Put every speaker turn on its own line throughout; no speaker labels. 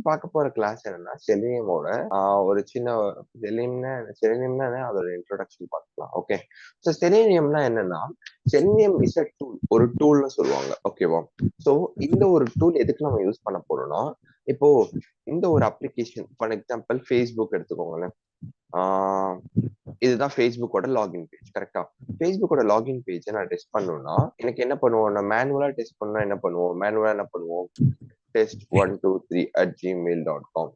பார்க்க போற கிளாஸ் என்னன்னா செலினியமோட ஒரு சின்ன செலினியம்னா அதோட இன்ட்ரோடக்ஷன் பார்க்கலாம். ஓகே, ஸோ செலினியம்னா என்னன்னா, செலினியம் இஸ் அ டூல், ஒரு டூல்னு சொல்லுவாங்க. ஓகேவா? ஸோ இந்த ஒரு டூல் எதுக்கு நம்ம யூஸ் பண்ண போறோம்னா, இப்போ இந்த ஒரு அப்ளிகேஷன் ஃபார் எக்ஸாம்பிள் ஃபேஸ்புக் எடுத்துக்கோங்களேன். இதுதான் ஃபேஸ்புக்கோட லாகின் பேஜ். கரெக்டா? ஃபேஸ்புக்கோட லாகின் பேஜ் நான் டெஸ்ட் பண்ணணும்னா எனக்கு என்ன பண்ணுவோம்? நான் மேனுவலா டெஸ்ட் பண்ணா என்ன பண்ணுவோம்? மேனுவலா என்ன பண்ணுவோம்? test123@gmail.com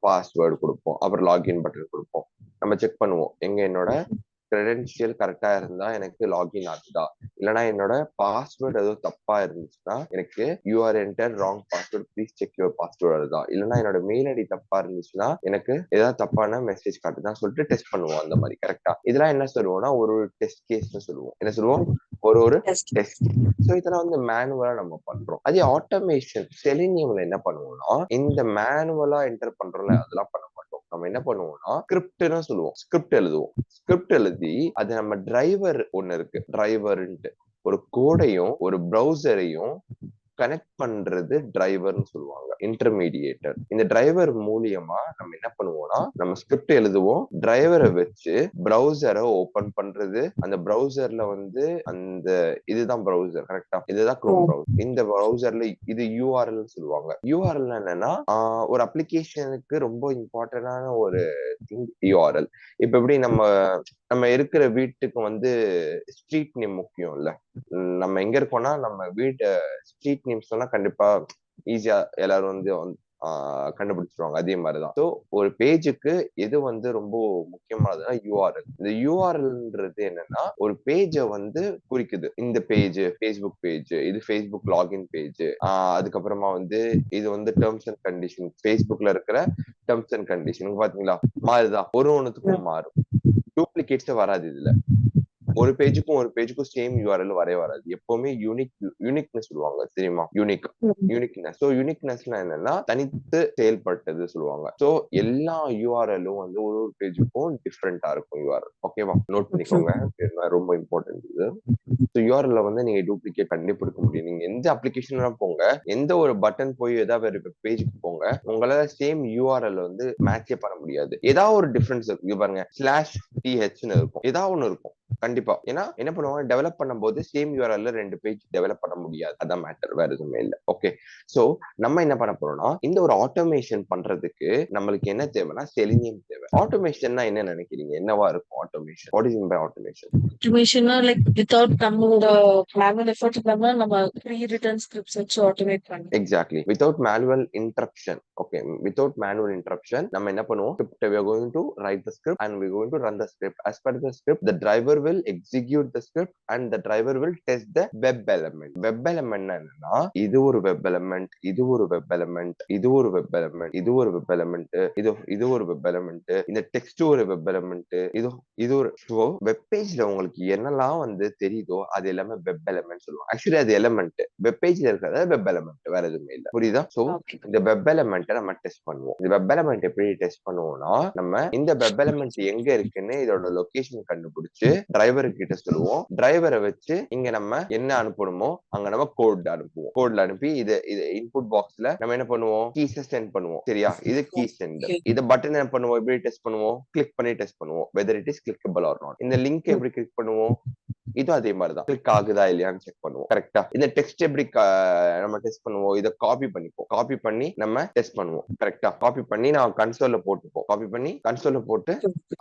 பாஸ்வேர்டு கொடுப்போம், அப்புறம் லாகின் பட்டன் கொடுப்போம். நம்ம செக் பண்ணுவோம் எங்க என்னோட கிரெடென்ஷியல் கரெக்டா இருந்தா எனக்கு லாகின் ஆகுதா, இல்லைன்னா என்னோட பாஸ்வேர்டு ஏதோ தப்பா இருந்துச்சுன்னா எனக்கு you are enter wrong password please check your password வருதா, இல்லைன்னா என்னோட மெயில் ஐடி தப்பா இருந்துச்சுன்னா எனக்கு ஏதாவது தப்பான மெசேஜ் காட்டுதான் சொல்லிட்டு டெஸ்ட் பண்ணுவோம். அந்த மாதிரி கரெக்டா? இதெல்லாம் என்ன சொல்லுவோம்னா ஒரு டெஸ்ட் கேஸ்னு சொல்லுவோம். என்ன சொல்லுவோம்? ஒரு டெஸ்ட். ஸோ இதெல்லாம் வந்து மேனுவலா நம்ம பண்றோம். அதே ஆட்டோமேஷன் செலினியம்ல என்ன பண்ணுவோம்னா, இந்த மேனுவலா என்டர் பண்றோம்ல அதெல்லாம் பண்ண மாட்டோம். நம்ம என்ன பண்ணுவோம்னா ஸ்கிரிப்ட்னு சொல்லுவோம். ஸ்கிரிப்ட் எழுதுவோம். ஸ்கிரிப்ட் எழுதி அது நம்ம டிரைவர் ஒண்ணு இருக்கு, டிரைவர்ன்ட்டு ஒரு கோடையும் ஒரு ப்ரௌசரையும் கனெக்ட் பண்றது டிரைவர்னு சொல்லுவாங்க, இன்டர்மீடியேட்டர். இந்த டிரைவர் மூலியமா நம்ம என்ன பண்ணுவோம்னா நம்ம ஸ்கிரிப்ட் எழுதுவோம், டிரைவரை வச்சு ப்ரௌசரை ஓபன் பண்றது, அந்த ப்ரௌசர்ல வந்து அந்த இதுதான் ப்ரௌசர். கரெக்டா? இதுதான் குரோம் ப்ரௌசர். இந்த ப்ரௌசர்ல இது யூஆர்எல் சொல்லுவாங்க. யூஆர்எல் என்னன்னா ஒரு அப்ளிகேஷனுக்கு ரொம்ப இம்பார்ட்டன்டான ஒரு திங் யூஆர்எல். இப்ப எப்படி நம்ம நம்ம இருக்கிற வீட்டுக்கு வந்து ஸ்ட்ரீட் நேம் முக்கியம் இல்ல? நம்ம எங்க இருக்கோம்னா நம்ம வீட்டு ஸ்ட்ரீட் நேம் சொன்னா கண்டிப்பா ஈஸியா எல்லாரும் வந்து கண்டுபிடிச்சிருவாங்க. அதே மாதிரிதான். ஸோ ஒரு பேஜுக்கு எது வந்து ரொம்ப முக்கியமானதுன்னா யூஆர்எல். இந்த யூஆர்எல்ன்றது என்னன்னா ஒரு பேஜை வந்து குறிக்குது. இந்த பேஜ் ஃபேஸ்புக் பேஜ், இது ஃபேஸ்புக் லாகின் பேஜ், அதுக்கப்புறமா வந்து இது வந்து டேர்ம்ஸ் அண்ட் கண்டிஷன், ஃபேஸ்புக்ல இருக்கிற டேர்ம்ஸ் அண்ட் கண்டிஷன் பாத்தீங்களா மாறுதான், ஒரு ஒண்ணுத்துக்கும் மாறும். டூப்ளிகேட்ஸ் வராது இதுல. ஒரு பேஜுக்கும் சேம் யூஆர்எல் வரவே வராது. எப்பவுமே யூனிக்னஸ் சொல்லுவாங்க, தெரியுமா? யூனிக்னஸ். ஸோ யூனிக்னஸ்னா என்னன்னா தனித்து செயல்பட்டது சொல்லுவாங்க. ஸோ எல்லா யூஆர்எல்லும் வந்து ஒரு ஒரு பேஜுக்கும் டிஃப்ரெண்டா இருக்கும் யூஆர்எல். ஓகேவா? நோட் பண்ணிக்கோங்க, ரொம்ப இம்பார்ட்டன்ட் இது. ஸோ யூஆர்எல்ல வந்து நீங்க டூப்ளிகேட் கண்டுபிடிக்க முடியும். நீங்க எந்த அப்ளிகேஷன் போங்க, எந்த ஒரு பட்டன் போய் ஏதாவது ஒரு பேஜுக்கு போங்க, உங்களால சேம் யூஆர்எல் வந்து மேட்சே பண்ண முடியாது. ஏதாவது ஒரு டிஃபரன்ஸ் இருக்கு. பாருங்க /th இருக்கும், ஏதாவது ஒண்ணு இருக்கும் கண்டிப்பா. ஏன்னா என்ன பண்ணுவாங்க, டெவலப் பண்ணும்போது சேம் யூஆர்எல்ல 2 பேஜ் டெவலப் பண்ண முடியாது. அதான் மேட்டர், வேற எதுவுமே இல்ல. ஓகே, சோ நம்ம என்ன பண்ண போறோம்னா இந்த ஒரு ஆட்டோமேஷன் பண்றதுக்கு நம்மளுக்கு என்ன தேவைன்னா செலினியம் தேவை. ஆட்டோமேஷன்னா என்ன நினைக்கிறீங்க? என்னவா இருக்கும் automation? What is by automation?
ஆட்டோமேஷன்னா லைக் வித்தவுட் நம்மளோட மேனுவல் எஃபர்ட் இல்லாம நம்ம ப்ரீ ரிட்டன் ஸ்கிரிப்ட்ஸ் வச்சு ஆட்டோமேட் பண்ணலாம்.
Exactly, without manual interruption. Okay, without manual interruption நம்ம என்ன பண்ணுவோம்? Script, we are going to write the script and we are going to run the script. As per the script, the driver will execute the script and the driver will test the web element. Web element என்னன்னா இது ஒரு web element, இது ஒரு web element, இது ஒரு web element, இது ஒரு web element, இது ஒரு வெப் எலிமெண்ட், இந்த டெக்ஸ்ட் ஒரு வெப் எலிமெண்ட், இது ஒரு வெப் பேஜ்ல உங்களுக்கு என்னெல்லாம் வந்து தெரியுதோ அது எல்லாமே வெப் எலிமெண்ட் சொல்லுவாங்க. ஆக்சுவலி அது எலிமெண்ட், வெப் பேஜ்ல இருக்கிறது வெப் எலிமெண்ட், வேற எதுவுமே இல்ல. புரியுதா? சோ இந்த வெப் எலிமெண்ட்டை நம்ம டெஸ்ட் பண்ணுவோம். இந்த வெப் எலிமெண்ட் எப்படி டெஸ்ட் பண்ணுவோம்னா நம்ம இந்த வெப் எலிமெண்ட் எங்க இருக்குன்னு இதோட லொகேஷன் கண்டுபிடிச்சு டிரைவர் கிட்ட சொல்லுவோம். டிரைவரை வச்சு இங்க நம்ம என்ன அனுப்பணுமோ அங்க நம்ம கோட் அனுப்புவோம். கோட்ல அனுப்பி இது இன்புட் பாக்ஸ்ல நம்ம என்ன பண்ணுவோம்? கீஸ் சென்ட் பண்ணுவோம். சரியா? இது கீ சென்ட். இது பட்டன் என்ன பண்ணுவோம்? எப்படி டெஸ்ட் பண்ணுவோம்? கிளிக் பண்ணி டெஸ்ட் பண்ணுவோம் whether it is clickable or not. இந்த லிங்க் எப்படி கிளிக் பண்ணுவோம்? இதுவும் அதே மாதிரிதான், கிளிக் ஆகுதா இல்லையான்னு செக் பண்ணுவோம். கரெக்டா? இந்த டெக்ஸ்ட் எப்படி நம்ம டெஸ்ட் பண்ணுவோம்? இதை காப்பி பண்ணிப்போம். காப்பி பண்ணி நம்ம டெஸ்ட் பண்ணுவோம். கரெக்டா? காப்பி பண்ணி நான் கன்சோல்ல போட்டுப்போம். காப்பி பண்ணி கன்சோல்ல போட்டு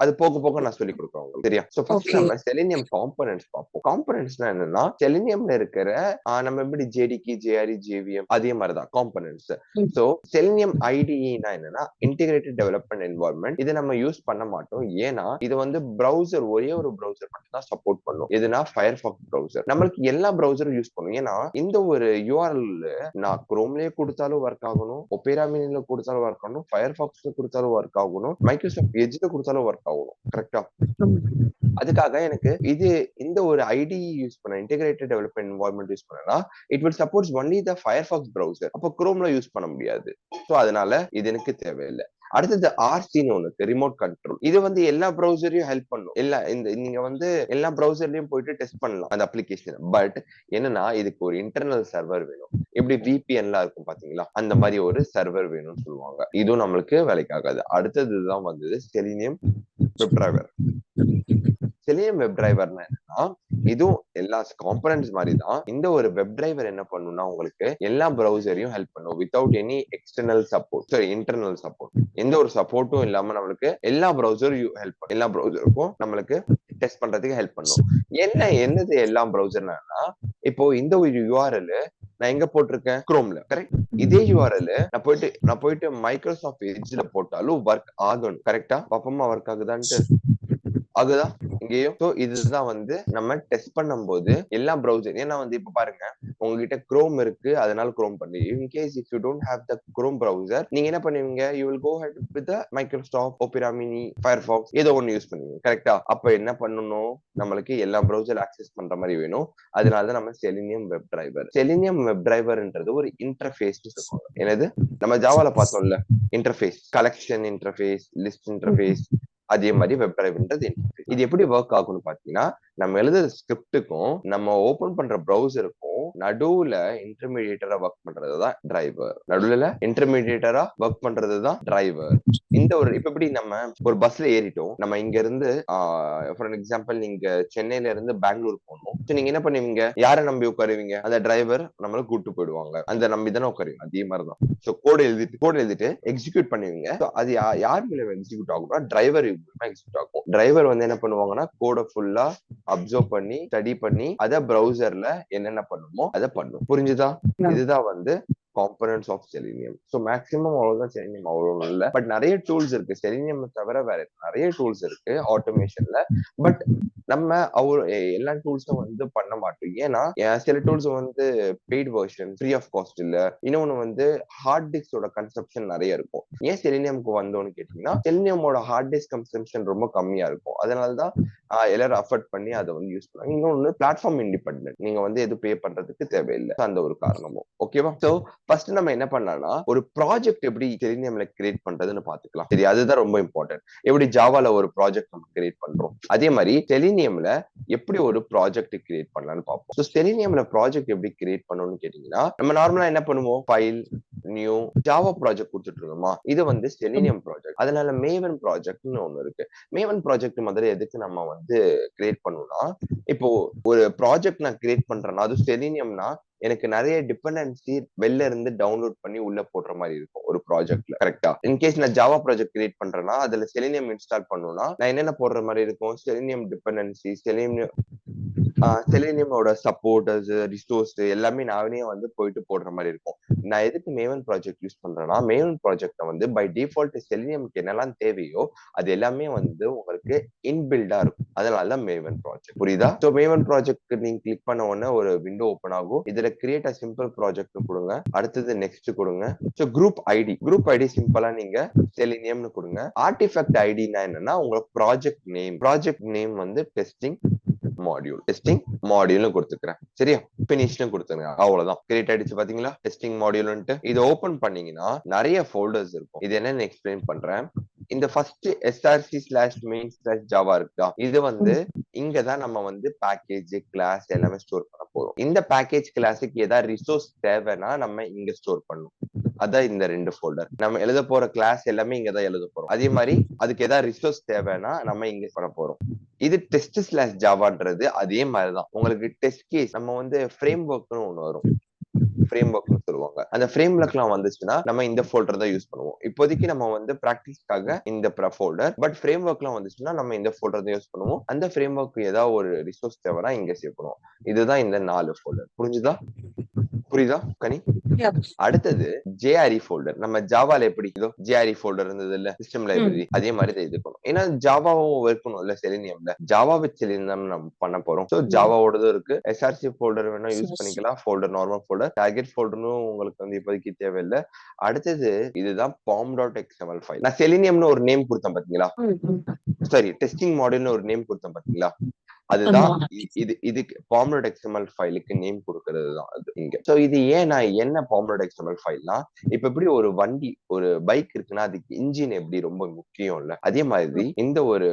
அது போக நான் சொல்லி கொடுக்குறேன் உங்களுக்கு. சரியா? சோ ஃபர்ஸ்ட் நம்ம செலினியம் காம்பனன்ட்ஸ் பார்ப்போம். காம்பனன்ட்ஸ்னா என்னன்னா செலினியம்ல இருக்கிற நம்ம எப்படி ஜேடிகி, ஜேஆர்இ, ஜேவிஎம் அதே மாதிரிதான் காம்பனன்ட்ஸ். சோ செலினியம் ஐடினா என்னன்னா இன்டிகிரேட்டட் டெவலப்மெண்ட் என்வாயர்மெண்ட். இதை நம்ம யூஸ் பண்ண மாட்டோம். ஏன்னா இது வந்து பிரௌசர், ஒரே ஒரு பிரௌசர் மட்டும் தான் சப்போர்ட் பண்ணும். எதுனா ஃபயர்பாக்ஸ் பிரௌசர். நம்மளுக்கு எல்லா பிரௌசரும் யூஸ் பண்ணும். ஏன்னா இந்த ஒரு யூஆர்எல் நான் குரோம்லயே கொடுத்தாலும் ஒர்க் ஆகணும், ஒபேரா மினில கொடுத்தாலும் ஒர்க் ஆகணும், ஃபயர்பாக்ஸ்ல கொடுத்தாலும் ஒர்க் ஆகணும், மைக்ரோசாஃப்ட் எட்ஜ்ல கொடுத்தாலும் ஒர்க் ஆகணும். கரெக்டா? அதுக்காக எனக்கு இந்த ஒரு ஐடி யூஸ் பண்ண, இன்டிகிரேட்டட் டெவலப்மெண்ட் என்வாயர்மெண்ட் யூஸ் பண்ணா it will supports only the Firefox browser. அப்போ குரோம்ல யூஸ் பண்ண முடியாது. ஸோ அதனால இது எனக்கு தேவையில்லை. அடுத்தது ஆர்சின்னு ஒண்ணு இருக்கு, ரிமோட் கண்ட்ரோல். இது வந்து எல்லா ப்ரௌசரையும் ஹெல்ப் பண்ணும். நீங்க வந்து எல்லா ப்ரௌசர்லயும் போயிட்டு டெஸ்ட் பண்ணலாம் அந்த அப்ளிகேஷன். பட் என்னன்னா இதுக்கு ஒரு இன்டர்னல் சர்வர் வேணும். எப்படி விபிஎன்லாம் இருக்கும் பாத்தீங்களா, அந்த மாதிரி ஒரு சர்வர் வேணும்னு சொல்லுவாங்க. இதுவும் நம்மளுக்கு வேலைக்கு ஆகாது. அடுத்ததுதான் வந்தது Selenium web driver. Selenium web டிரைவர்னா என்னன்னா, இதுவும் எல்லா காம்பனன்ட்ஸ் மாதிரி தான். இந்த ஒரு வெப் டிரைவர் என்ன பண்ணும்னா உங்களுக்கு எல்லா ப்ரௌசரையும் ஹெல்ப் பண்ணும் without any external support, sorry internal support. எந்த ஒரு சப்போர்ட்டும் இல்லாம நம்மளுக்கு எல்லா ப்ரௌசரும் ஹெல்ப் பண்ணும். எல்லா ப்ரௌசருக்கும் நம்மளுக்கு டெஸ்ட் பண்றதுக்கு ஹெல்ப் பண்ணும். என்னது எல்லா ப்ரௌசர்னா, இப்போ இந்த ஒரு யூஆர்எல் நான் எங்க போட்டிருக்கேன், குரோம்ல, கரெக்ட். இதே யூஆர்எல் நான் போயிட்டு மைக்ரோசாஃப்ட் எட்ஜ்ல போட்டாலும் ஒர்க் ஆகணும். கரெக்டா? பாப்பமா ஒர்க் ஆகுதான்ட்டு ஆகுதா இங்கேயும். சோ இதுதான் வந்து நம்ம டெஸ்ட் பண்ணும்போது எல்லா ப்ரௌசர். ஏன்னா வந்து இப்ப பாருங்க, உங்ககிட்ட குரோம் இருக்கு, அதனால குரோம் பண்ணி, in case if you don't have the chrome browser, நீங்க என்ன பண்ணுவீங்க, you will go head with Microsoft Opera Mini, Firefox, ஏதோ ஒன்னு யூஸ் பண்ணுவீங்க. கரெக்டா? அப்ப என்ன பண்ணணும், நம்மளுக்கு எல்லா ப்ரௌசர் ஆக்சஸ் பண்ற மாதிரி வேணும். அதனாலதான் நம்ம Selenium web driver. Selenium web டிரைவர்ன்றது ஒரு இன்டர்ஃபேஸ் சொல்லுவாங்க. என்னது, நம்ம ஜாவால பார்த்தோம்ல interface, collection interface, list interface, அதே மாதிரி வெப் டிரைவ்ன்றது இது எப்படி ஒர்க் ஆகும்னு பாத்தீங்கன்னா, நம்ம எழுதுற ஸ்கிரிப்டுக்கும் நம்ம ஓபன் பண்ற ப்ரௌசருக்கும் நடுவுல இன்டர்மீடியேட்டரா ஒர்க் பண்றதுதான் டிரைவர். நடுவுல இன்டர்மீடியேட்டரா ஒர்க் பண்றதுதான் டிரைவர். இந்த ஒரு இப்ப எப்படி நம்ம ஒரு பஸ்ல ஏறிட்டோம், நம்ம இங்க இருந்து ஃபார் எக்ஸாம்பிள் நீங்க சென்னையில இருந்து பெங்களூர் போகணும். நீங்க என்ன பண்ணுவீங்க, யாரை நம்பி உட்காருவீங்க, அந்த டிரைவர் நம்மள கூட்டு போயிடுவாங்க, அந்த நம்பி தானே உட்காருவீங்க. அதே மாதிரிதான். சோ கோட் எழுதிட்டு எக்ஸிக்யூட் பண்ணுவீங்க. அது யார் மேல எக்ஸிக்யூட் ஆகும்னா டிரைவர் எக்ஸிக்யூட் ஆகும். டிரைவர் வந்து என்ன பண்ணுவாங்கன்னா கோட ஃபுல்லா அப்சர்வ் பண்ணி ஸ்டடி பண்ணி அத ப்ரௌசர்ல என்னென்ன பண்ணுமோ அதை பண்ணும். புரிஞ்சுதா? இதுதான் வந்து components of selenium. So maximum அவ்வளவுதான். செலினியம் அவ்வளவு இல்லை, பட் நிறைய டூல்ஸ் இருக்கு. செலினியம் தவிர வேற நிறைய டூல்ஸ் இருக்கு ஆட்டோமேஷன்ல. பட் நம்ம எல்லா டூல்ஸும் வந்து பண்ண மாட்டோம். ஏன்னா சில டூல்ஸ் வந்து paid version, free of cost இல்ல. இன்னொன்னு வந்து ஹார்ட் டிஸ்கோட கன்சப்ஷன் நிறைய இருக்கும். ஏன் செலினியம்க்கு வந்தோம்னு கேட்டீங்கன்னா, செலினியமோட ஹார்ட் டிஸ்க் கன்சப்ஷன் ரொம்ப கம்மியா இருக்கும். அதனாலதான் எல்லாரும் அஃபோர்ட் பண்ணி அதை வந்து யூஸ் பண்ணுவாங்க. இன்னொன்னு பிளாட்ஃபார்ம் இண்டிபெண்டன்ட், நீங்க வந்து எது பே பண்றதுக்கு தேவையில்லை. அந்த ஒரு காரணமும். ஓகேவா? சோ ஃபர்ஸ்ட் நம்ம என்ன பண்ணலாம்னா, ஒரு ப்ராஜெக்ட் எப்படி செலினியம்ல கிரியேட் பண்றதுன்னு பாத்துக்கலாம். சரி, அதுதான் ரொம்ப இம்பார்ட்டன்ட். எப்படி ஜாவால ஒரு ப்ராஜெக்ட் நம்ம கிரியேட் பண்றோம், அதே மாதிரி செலினியம்ல எப்படி ஒரு ப்ராஜெக்ட் கிரியேட் பண்ணலாம்னு பார்ப்போம். ஸோ செலினியம்ல ப்ராஜெக்ட் எப்படி கிரியேட் பண்ணணும்னு கேட்டீங்கன்னா, நம்ம நார்மலா என்ன பண்ணுவோம், ஃபைல் நியூ ஜாவா ப்ராஜெக்ட் கொடுத்துட்டு இருக்கோமா, இது வந்து செலினியம் ப்ராஜெக்ட். அதனால மேவன் ப்ராஜெக்ட்னு ஒண்ணு இருக்கு. மேவன் ப்ராஜெக்ட் முதல்ல எதுக்கு நம்ம வந்து கிரியேட் பண்ணணும்னா, இப்போ ஒரு ப்ராஜெக்ட் நான் கிரியேட் பண்றேன்னா, அது செலினியம்னா எனக்கு நிறைய டிபெண்டன்சி வெளில இருந்து டவுன்லோட் பண்ணி உள்ள போடுற மாதிரி இருக்கும் ஒரு ப்ராஜெக்ட்ல. கரெக்டா? இன்கேஸ் நான் ஜாவா ப்ராஜெக்ட் கிரியேட் பண்றேன்னா, அதுல செலினியம் இன்ஸ்டால் பண்ணணும்னா நான் என்னென்ன போடுற மாதிரி இருக்கும், செலினியம் டிபெண்டன்சி, செலினியமோட சப்போர்ட்டர்ஸ், ரிசோர்ஸ் எல்லாமே நானே வந்து போயிட்டு போடுற மாதிரி இருக்கும். நான் எதுக்கு மேவன் ப்ராஜெக்ட் யூஸ் பண்றேன்னா, மேவன் ப்ராஜெக்ட் வந்து பை டிஃபால்ட் செலினியம்க்கு என்னெல்லாம் தேவையோ அது எல்லாமே வந்து உங்களுக்கு இன்பில்டா இருக்கும். அதனாலதான் மேவன் ப்ராஜெக்ட். புரியுதா? ஸோ மேவன் ப்ராஜெக்ட் நீங்க கிளிக் பண்ண உடனே ஒரு விண்டோ ஓப்பன் ஆகும். இதுல கிரியேட் அ சிம்பிள் ப்ராஜெக்ட் கொடுங்க. அடுத்தது நெக்ஸ்ட் கொடுங்க. ஸோ குரூப் ஐடி சிம்பிளா நீங்க செலினியம்னு கொடுங்க. ஆர்டிஃபேக்ட் ஐடினா என்னன்னா உங்க ப்ராஜெக்ட் நேம் வந்து டெஸ்டிங் மாடியூல் கொடுத்துக்கிறேன். சரியா? பினிஷ்னு கொடுத்துருங்க. அவ்வளவுதான். கிரியேட் ஆயிடுச்சு. பாத்தீங்களா டெஸ்டிங் மாடியூல்ன்ட்டு. இது ஓபன் பண்ணீங்கன்னா நிறைய ஃபோல்டர்ஸ் இருக்கும். இது என்னன்னு எக்ஸ்பிளைன் பண்றேன். இந்த ஃபர்ஸ்ட் src/main/java இருக்கா, இது வந்து இங்கதான் நம்ம வந்து பேக்கேஜ், கிளாஸ் எல்லாமே ஸ்டோர் பண்ண போறோம். இந்த பேக்கேஜ் கிளாஸுக்கு ஏதாவது ரிசோர்ஸ் தேவைன்னா நம்ம இங்க ஸ்டோர் பண்ணணும். அதான் இந்த 2 ஃபோல்டர். நம்ம எழுத போற கிளாஸ் எல்லாமே இங்கதான் எழுத போறோம். அதே மாதிரி அதுக்கு ஏதாவது ரிசோர்ஸ் தேவைன்னா நம்ம இங்க பண்ண போறோம். இது test/javaன்றது அதே மாதிரிதான். உங்களுக்கு டெஸ்ட் கேஸ் நம்ம வந்து ஃப்ரேம் ஒர்க்னு ஒண்ணு வரும். ஃப்ரேம் ஒர்க்னு சொல்லுவாங்க. அந்த ஃப்ரேம் ஒர்க்லாம் வந்துச்சுன்னா நம்ம இந்த ஃபோல்டர் தான் யூஸ் பண்ணுவோம். இப்போதைக்கு நம்ம வந்து பிராக்டிஸ்க்காக இந்த ஃபோல்டர், பட் ஃப்ரேம் ஒர்க்லாம் வந்துச்சுன்னா நம்ம இந்த ஃபோல்டர் தான் யூஸ் பண்ணுவோம். அந்த ஃப்ரேம் ஒர்க் ஏதாவது ஒரு ரிசோர்ஸ் தேவைன்னா இங்க சேவ் பண்ணுவோம். இதுதான் இந்த 4 ஃபோல்டர். புரியுதா கனி? அடுத்தது ஜேஆர்இ ஃபோல்டர். நம்ம ஜாவால எப்படி இதோ ஜேஆர்இ ஃபோல்டர் இருந்தது இல்ல, சிஸ்டம் லைப்ரரி, அதே மாதிரி தான் இது பண்ணும். ஏன்னா ஜாவாவும் இருக்கணும் இல்ல செலினியம்ல. ஜாவா வித் செலினியம் நம்ம பண்ண போறோம். சோ ஜாவாவோடதும் இருக்கு. எஸ்ஆர்சி ஃபோல்டர் வேணா யூஸ் பண்ணிக்கலாம். ஃபோல்டர் நார்மல் ஃபோல்டர், டார்கெட் ஃபோல்டர்னும் உங்களுக்கு வந்து இப்போதைக்கு தேவையில்லை. அடுத்தது இதுதான் pom.xml ஃபைல். நான் செலினியம்னு ஒரு நேம் கொடுத்தேன் பாத்தீங்களா, சாரி டெஸ்டிங் மாடியூல்னு ஒரு நேம் கொடுத்தேன் பாத்தீங்களா, அதுதான்
ஆமா.
இதுக்கு ஃபார்முலா எக்ஸ்எம்எல் ஃபைலுக்கு நேம் கொடுக்கறது தான் அது இங்க. சோ இது ஏன் நான் என்ன ஃபார்முலா எக்ஸ்எம்எல் ஃபைல்னா, இப்ப எப்படி ஒரு வண்டி ஒரு பைக் இருக்குன்னா அதுக்கு இன்ஜின் எப்படி ரொம்ப முக்கியம் இல்ல, அதே மாதிரி இந்த ஒரு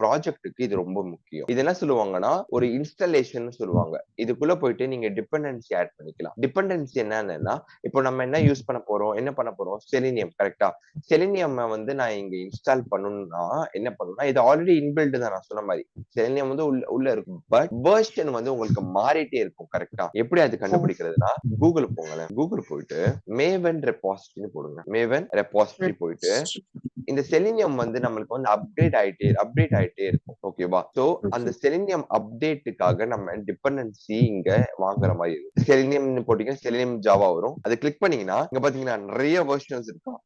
ப்ராஜெக்ட்டுக்கு இது ரொம்ப முக்கியம். இது என்ன சொல்லுவாங்கன்னா ஒரு இன்ஸ்டாலேஷன் சொல்லுவாங்க. இதுக்குள்ள போயிட்டு நீங்க டிபெண்டன்சி ஆட் பண்ணிக்கலாம். டிபெண்டன்சி என்னன்னா, இப்போ நம்ம என்ன யூஸ் பண்ண போறோம், என்ன பண்ண போறோம், செலினியம். கரெக்டா? செலினியம் வந்து நான் இங்க இன்ஸ்டால் பண்ணணும்னா என்ன பண்ணணும்னா, இது ஆல்ரெடி இன்பில்ட் தான் நான் சொன்ன மாதிரி. செலினியம் வந்து உள்ள இருக்கும். பட் வெர்ஷன் வந்து உங்களுக்கு மாறிட்டே இருக்கும். கரெக்டா? எப்படி அது கண்டுபிடிக்கிறதுனா, கூகுள் போங்களேன். கூகுள் போயிட்டு மேவன் ரெபாசிட்டரின்னு போடுங்க. மேவன் ரெபாசிட்டரி போயிட்டு இந்த செலினியம் வந்து நம்மளுக்கு வந்து அப்டேட் ஆயிட்டே இருக்கும். ஓகேவா? சோ அந்த செலினியம் அப்டேட்டுக்காக நம்ம டிபெண்டன்சி இங்க வாங்குற மாதிரி இருக்கும். செலினியம் போட்டீங்கன்னா செலினியம் ஜாவா வரும். அதை கிளிக் பண்ணீங்கன்னா இங்க பாத்தீங்கன்னா நிறைய வெர்ஷன்ஸ் இருக்கும்.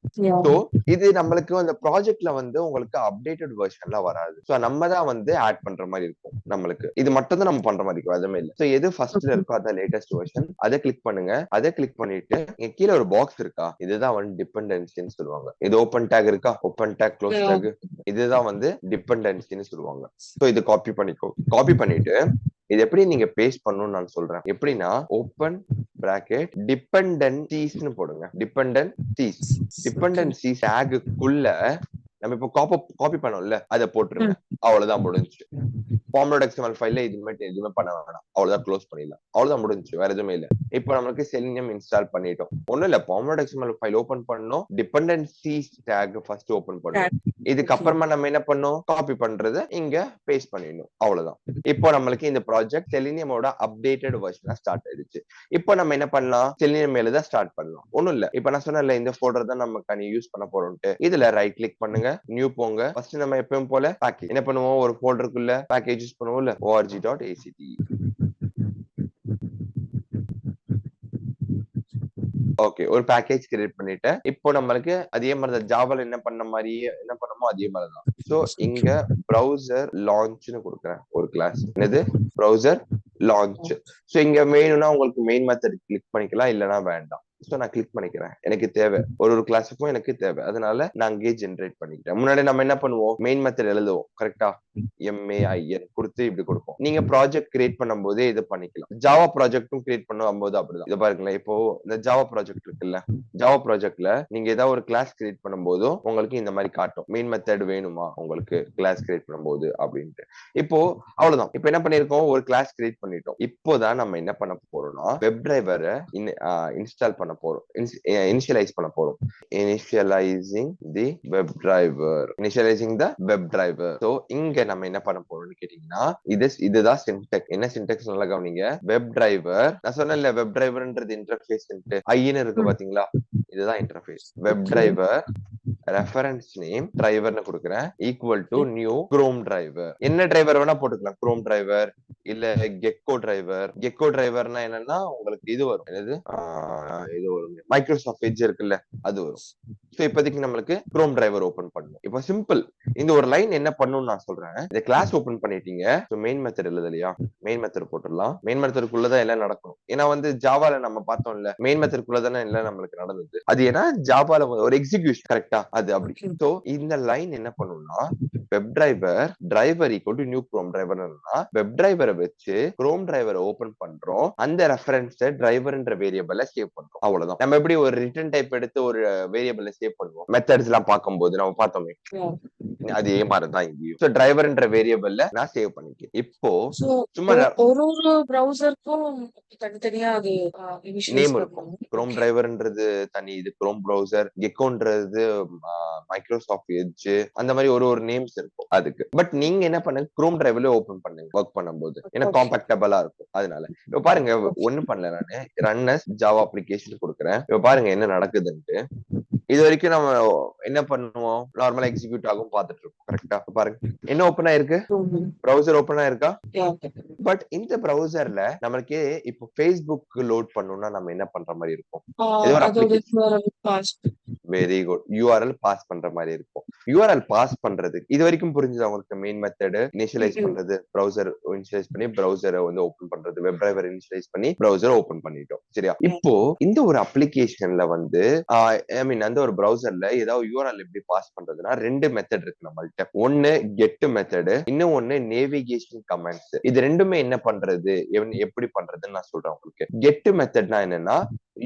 சோ இது நம்மளுக்கு அந்த ப்ராஜெக்ட்ல வந்து உங்களுக்கு அப்டேட்டட் வெர்ஷன்லாம் வராது. சோ நம்ம தான் வந்து ஆட் பண்ற மாதிரி இருக்கும். நம்மளுக்கு இது மட்டும் தான் நம்ம பண்ற மாதிரி இருக்கும். அதுமே இல்ல. சோ எது ஃபர்ஸ்ட்ல இருக்கோ அதான் லேட்டஸ்ட் வெர்ஷன். அதை கிளிக் பண்ணுங்க. அதை கிளிக் பண்ணிட்டு இங்க கீழே ஒரு பாக்ஸ் இருக்கா, இதுதான் வந்து டிபெண்டன்சின்னு சொல்லுவாங்க. இது ஓப்பன் டேக் இருக்கா, ஓப்பன் டேக் க்ளோஸ் டேக், இதுதான் வந்து டிபெண்டன்சின்னு சொல்லுவாங்க. சோ இது காப்பி பண்ணிக்கோ. காப்பி பண்ணிட்டு இது எப்படி நீங்க பேஸ்ட் பண்ணணும்னு நான் சொல்றேன். எப்படின்னா ஓப்பன் பிராக்கெட் டிபெண்டன்சிஸ்னு போடுங்க. டிபெண்டன்சிஸ் டேக்குள்ள நம்ம இப்போ காப்பி பண்ணோம்ல, அதை போட்டுருங்க. அவ்வளவுதான் முடிஞ்சு. ஃபார்முலா எக்ஸ்எம்எல் ஃபைல்ல எதுவுமே பண்ண வேணாம். அவ்வளவுதான் க்ளோஸ் பண்ணிடலாம். அவ்வளவுதான் முடிஞ்சு. வேற எதுவுமே இல்ல. இப்போ நமக்கு செலினியம் இன்ஸ்டால் பண்ணிட்டோம். ஒண்ணும் இல்ல, ஃபார்முலா எக்ஸ்எம்எல் ஃபைல் ஓபன் பண்ணோம். டிபெண்டன்சிஸ் டேக் ஃபர்ஸ்ட் ஓபன் பண்ணோம். இதுக்கு அப்புறமா நம்ம என்ன பண்ணோம், காப்பி பண்றதை இங்க பேஸ்ட் பண்ணிடணும். அவ்வளவுதான். இப்போ நம்மளுக்கு இந்த ப்ராஜெக்ட் செலினியமோட அப்டேட்டட் வெர்ஷனா ஸ்டார்ட் ஆயிடுச்சு. இப்போ நம்ம என்ன பண்ணலாம், செலினியம் மேல தான் ஸ்டார்ட் பண்ணலாம். ஒண்ணும் இல்ல, இப்போ நான் சொன்னேன்ல இந்த ஃபோல்டர் தான் நம்ம யூஸ் பண்ண போறோம்ட்டு. இதுல ரைட் கிளிக் பண்ணுங்க, நியூ போங்க. ஃபர்ஸ்ட் நம்ம எப்பவும் போல பேக்கேஜ் என்ன பண்ணுவோம், ஒரு ஃபோல்டருக்குள்ள பேக்கேஜ் யூஸ் பண்ணுவோம்ல, org.act. ஓகே, ஒரு பேக்கேஜ் கிரியேட் பண்ணிட்டேன். இப்போ நம்மளுக்கு அதே மாதிரி தான் ஜாவால என்ன பண்ணமோ அதே மாதிரி தான். சோ இங்க ப்ரௌசர் லான்ச்னு கொடுக்குறேன் ஒரு கிளாஸ். என்னது, ப்ரௌசர் லான்ச். சோ இங்க வேணும்னா உங்களுக்கு மெயின் மெத்தட் கிளிக் பண்ணிக்கலாம், இல்லைன்னா வேண்டாம். சோ நான் கிளிக் பண்ணிக்கிறேன். எனக்கு தேவை, ஒரு கிளாஸுக்கும் எனக்கு தேவை. அதனால நான் அங்கேயே ஜென்ரேட் பண்ணிக்கிறேன். முன்னாடி நம்ம என்ன பண்ணுவோம், மெயின் மெத்தட் எழுதுவோம். கரெக்டா? MAIN கொடுத்து இப்படி கொடுப்போம். நீங்க ப்ராஜெக்ட் கிரியேட் பண்ணும் போதே இது பண்ணிக்கலாம். ஜாவா ப்ராஜெக்டும் கிரியேட் பண்ணும் போது அப்படிதான். இது பாருங்களேன், இப்போ இந்த ஜாவா ப்ராஜெக்ட் இருக்குல்ல, ஜாவா ப்ராஜெக்ட்ல நீங்க ஏதாவது ஒரு கிளாஸ் கிரியேட் பண்ணும் போதும் உங்களுக்கு இந்த மாதிரி காட்டும், மெயின் மெத்தட் வேணுமா உங்களுக்கு கிளாஸ் கிரியேட் பண்ணும்போது அப்படின்ட்டு. இப்போ அவ்வளவுதான். இப்போ என்ன பண்ணிருக்கோம், ஒரு கிளாஸ் கிரியேட் பண்ணிட்டோம். இப்போதான் நம்ம என்ன பண்ண போறோம்னா வெப் டிரைவரை இன்ஸ்டால் பண்ண போறோம், இனிஷியலைஸ் பண்ண போறோம். Initialising the web driver, initialising the web driver. So இங்க நம்ம என்ன பண்ண போறோம்னு கேட்டீங்கன்னா இதுதான் சின்டெக்ஸ். என்ன சின்டெக்ஸ் நல்லா கவனிங்க. வெப் டிரைவர், நான் சொன்னேன்ல வெப் டிரைவர்ன்றது இன்டர்ஃபேஸ் ஐன்னு இருக்கு பாத்தீங்களா, இதுதான் interface. Web driver reference name டிரைவர்னு கொடுக்குறேன் equal to new Chrome driver. என்ன டிரைவர் வேணா போட்டுக்கலாம், குரோம் டிரைவர் இல்ல கெக்கோ டிரைவர். கெக்கோ டிரைவர்னா என்னன்னா உங்களுக்கு இது வரும், என்னது இது வரும், மைக்ரோசாஃப்ட் எட்ஜ் இருக்குல்ல, அது வரும். சோ இப்போதைக்கு நம்மளுக்கு குரோம் டிரைவர் ஓபன் பண்ணணும். இப்போ சிம்பிள். இந்த ஒரு லைன் என்ன பண்ணணும்னு நான் சொல்றேன். இந்த கிளாஸ் ஓபன் பண்ணிட்டீங்க. மெயின் மெத்தட் எழுதலையா, மெயின் மெத்தட் போட்டுடலாம். மெயின் மெத்தடுக்குள்ளதான் எல்லாம் நடக்கும். ஏன்னா வந்து ஜாவால நம்ம பார்த்தோம்ல, மெயின் மெத்தடுக்குள்ளதானே எல்லாம் நம்மளுக்கு நடந்தது. அது ஏன்னா ஜாவால ஒரு எக்ஸிகியூஷன். கரெக்டா? அது அப்படி. சோ இந்த லைன் என்ன பண்ணணும்னா web driver equal to new Chrome driver. Web டிரைவரை வச்சு குரோம் டிரைவரை ஓபன் பண்றோம். அந்த ரெஃபரன்ஸ் டிரைவர்ன்ற வேரியபிள சேவ் பண்றோம். அவ்வளவுதான். நம்ம எப்படி ஒரு ரிட்டர்ன் டைப் எடுத்து ஒரு வேரியபிள சேவ் பண்ணுவோம், மெத்தட்ஸ் எல்லாம் பார்க்கும்போது நம்ம பார்த்தோமே, அதே மாதிரிதான் இங்கேயும். சோ டிரைவர்ன்ற வேரியபிள்ல நான் சேவ் பண்ணிக்கிறேன். இப்போ சும்மா
ஒரு ப்ரௌசருக்கும் தனித்தனியா அது
நேம் இருக்கும். குரோம் டிரைவர்ன்றது தனி, இது குரோம் ப்ரௌசர், கெக்கோன்றது மைக்ரோசாஃப்ட் எட்ஜ், அந்த மாதிரி ஒரு நேம்ஸ் இருக்கும் அதுக்கு. பட் நீங்க என்ன பண்ணுங்க, குரோம் டிரைவர்ல ஓபன் பண்ணுங்க ஒர்க் பண்ணும்போது, ஏன்னா காம்பாக்டபிளா இருக்கும். அதனால இப்ப பாருங்க, ஒண்ணும் பண்ணல, நானு ரன் அஸ் ஜாவா அப்ளிகேஷன் கொடுக்குறேன். இப்ப பாருங்க என்ன நடக்குதுன்ட்டு. இது வரைக்கும் நம்ம என்ன பண்ணுவோம், நார்மலா எக்ஸிக்யூட் ஆகும் பார்த்துட்டு இருக்கோம். கரெக்டா? பாருங்க என்ன ஓப்பன் ஆயிருக்கு, ப்ரௌசர் ஓப்பன் ஆயிருக்கா. பட் இந்த ப்ரௌசர்ல நம்மளுக்கு இப்போ ஃபேஸ்புக் லோட் பண்ணணும்னா நம்ம என்ன பண்ற மாதிரி இருக்கும், ஏதோ ஒரு application, very good, URL pass பண்ற மாதிரி இருக்கும். யூஆர்எல் பாஸ் பண்றது. இது வரைக்கும் புரிஞ்சுதா உங்களுக்கு? மெயின் மெத்தட் இனிஷியலைஸ் பண்றது, ப்ரௌசர் இனிஷியலைஸ் பண்ணி ப்ரௌசரை வந்து ஓபன் பண்றது, வெப் டிரைவர் இனிஷியலைஸ் பண்ணி ப்ரௌசரை ஓபன் பண்ணிட்டோம். சரியா? இப்போ இந்த ஒரு அப்ளிகேஷன்ல வந்து ஐ மீன் அந்த ஒரு ப்ரௌசர்ல ஏதாவது யூஆர்எல் எப்படி பாஸ் பண்றதுன்னா ரெண்டு மெத்தட் இருக்கு நம்மள்ட்ட. ஒன்னு கெட் மெத்தட், இன்னும் ஒன்னு நேவிகேஷன் கமெண்ட்ஸ். இது ரெண்டுமே என்ன பண்றது, எப்படி பண்றதுன்னு நான் சொல்றேன் உங்களுக்கு. கெட் மெத்தட்னா என்னன்னா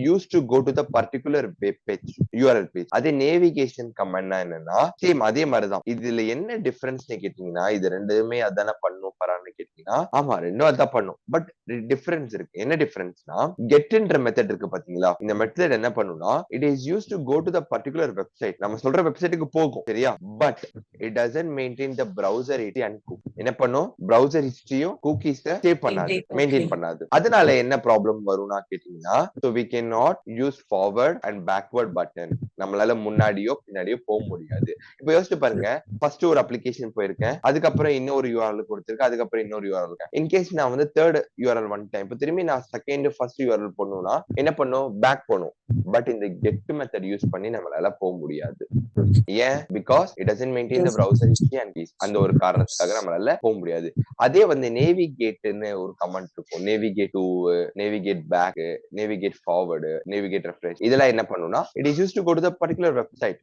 use to go to the particular web page, URL page. அதே நேவிகேஷன் கமெண்ட்னா என்னன்னா சேம் அதே மாதிரிதான். இதுல என்ன டிஃபரன்ஸ் கேட்டீங்கன்னா, இது ரெண்டுமே அதான பண்ணும் பரான்னு கேட்டீங்கன்னா, ஆமா ரெண்டும் அதான் பண்ணும். பட் டிஃபரன்ஸ் இருக்கு. என்ன டிஃபரன்ஸ்னா கெட்ன்ற மெத்தட் இருக்கு பாத்தீங்களா, இந்த மெத்தட் என்ன பண்ணும்னா it is use to go to the particular website. நம்ம சொல்ற வெப்சைட்டுக்கு போகும். சரியா? But it doesn't maintain the browser history and cookie. என்ன பண்ணும்? பிரவுசர் ஹிஸ்டரியும் குக்கீஸ சேவ் பண்ணாது, மெயின்டைன் பண்ணாது. அதனால என்ன ப்ராப்ளம் வரும்னா கேட்டீங்கன்னா, so we cannot use forward and backward button. நம்மளால முன்னாடியோ பின்னாடியோ போக முடியாது. இப்ப யோசிச்சு பாருங்க, ஃபர்ஸ்ட் ஒரு அப்ளிகேஷன் போயிருக்கேன், அதுக்கப்புறம் இன்னொரு யூஆர்எல் கொடுத்திருக்கேன், அதுக்கப்புறம் இன்னொரு யூஆர்எல். இன்கேஸ் நான் வந்து தேர்ட் யூஆர்எல் வந்துட்டேன், இப்ப திரும்பி நான் செகண்ட் ஃபர்ஸ்ட் யூஆர்எல் போடணும்னா என்ன பண்ணும்? பேக் போகணும். பட் இந்த கெட் மெத்தட் யூஸ் பண்ணி நம்மளால போக முடியாது. ஏன்? Because it doesn't maintain the browser history and keys. அந்த ஒரு காரணத்துக்காக நம்மளால போக முடியாது. அதே வந்து நேவிகேட்னு ஒரு கமெண்ட் இருக்கும். Navigate to, navigate back, navigate forward, navigate refresh. இதெல்லாம் என்ன பண்ணும்னா it is use to go to the particular website,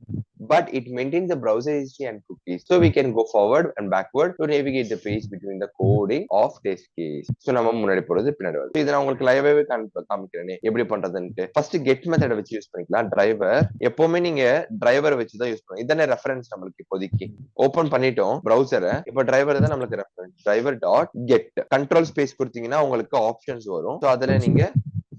but it maintains the browser history and cookies, so we can go forward and backward to navigate the page between the coding of test case. So நம்ம முன்னாடி போறது பின்னாடி வருது. இதை நான் உங்களுக்கு லைவாவே காமிக்கிறேனே எப்படி பண்றதுன்னு. ஃபர்ஸ்ட் கெட் மெத்தட வச்சு யூஸ் பண்ணிக்கலாம். டிரைவர் எப்பவுமே நீங்க டிரைவர் வச்சு தான் யூஸ் பண்ணணும். இதானே ரெஃபரன்ஸ் நம்மளுக்கு இப்போதைக்கு. ஓபன் பண்ணிட்டோம் பிரவுசரை, இப்போ டிரைவர் தான் நம்மளுக்கு reference. Driver dot get control space கொடுத்தீங்கன்னா உங்களுக்கு ஆப்ஷன்ஸ் வரும். ஸோ அதுல நீங்க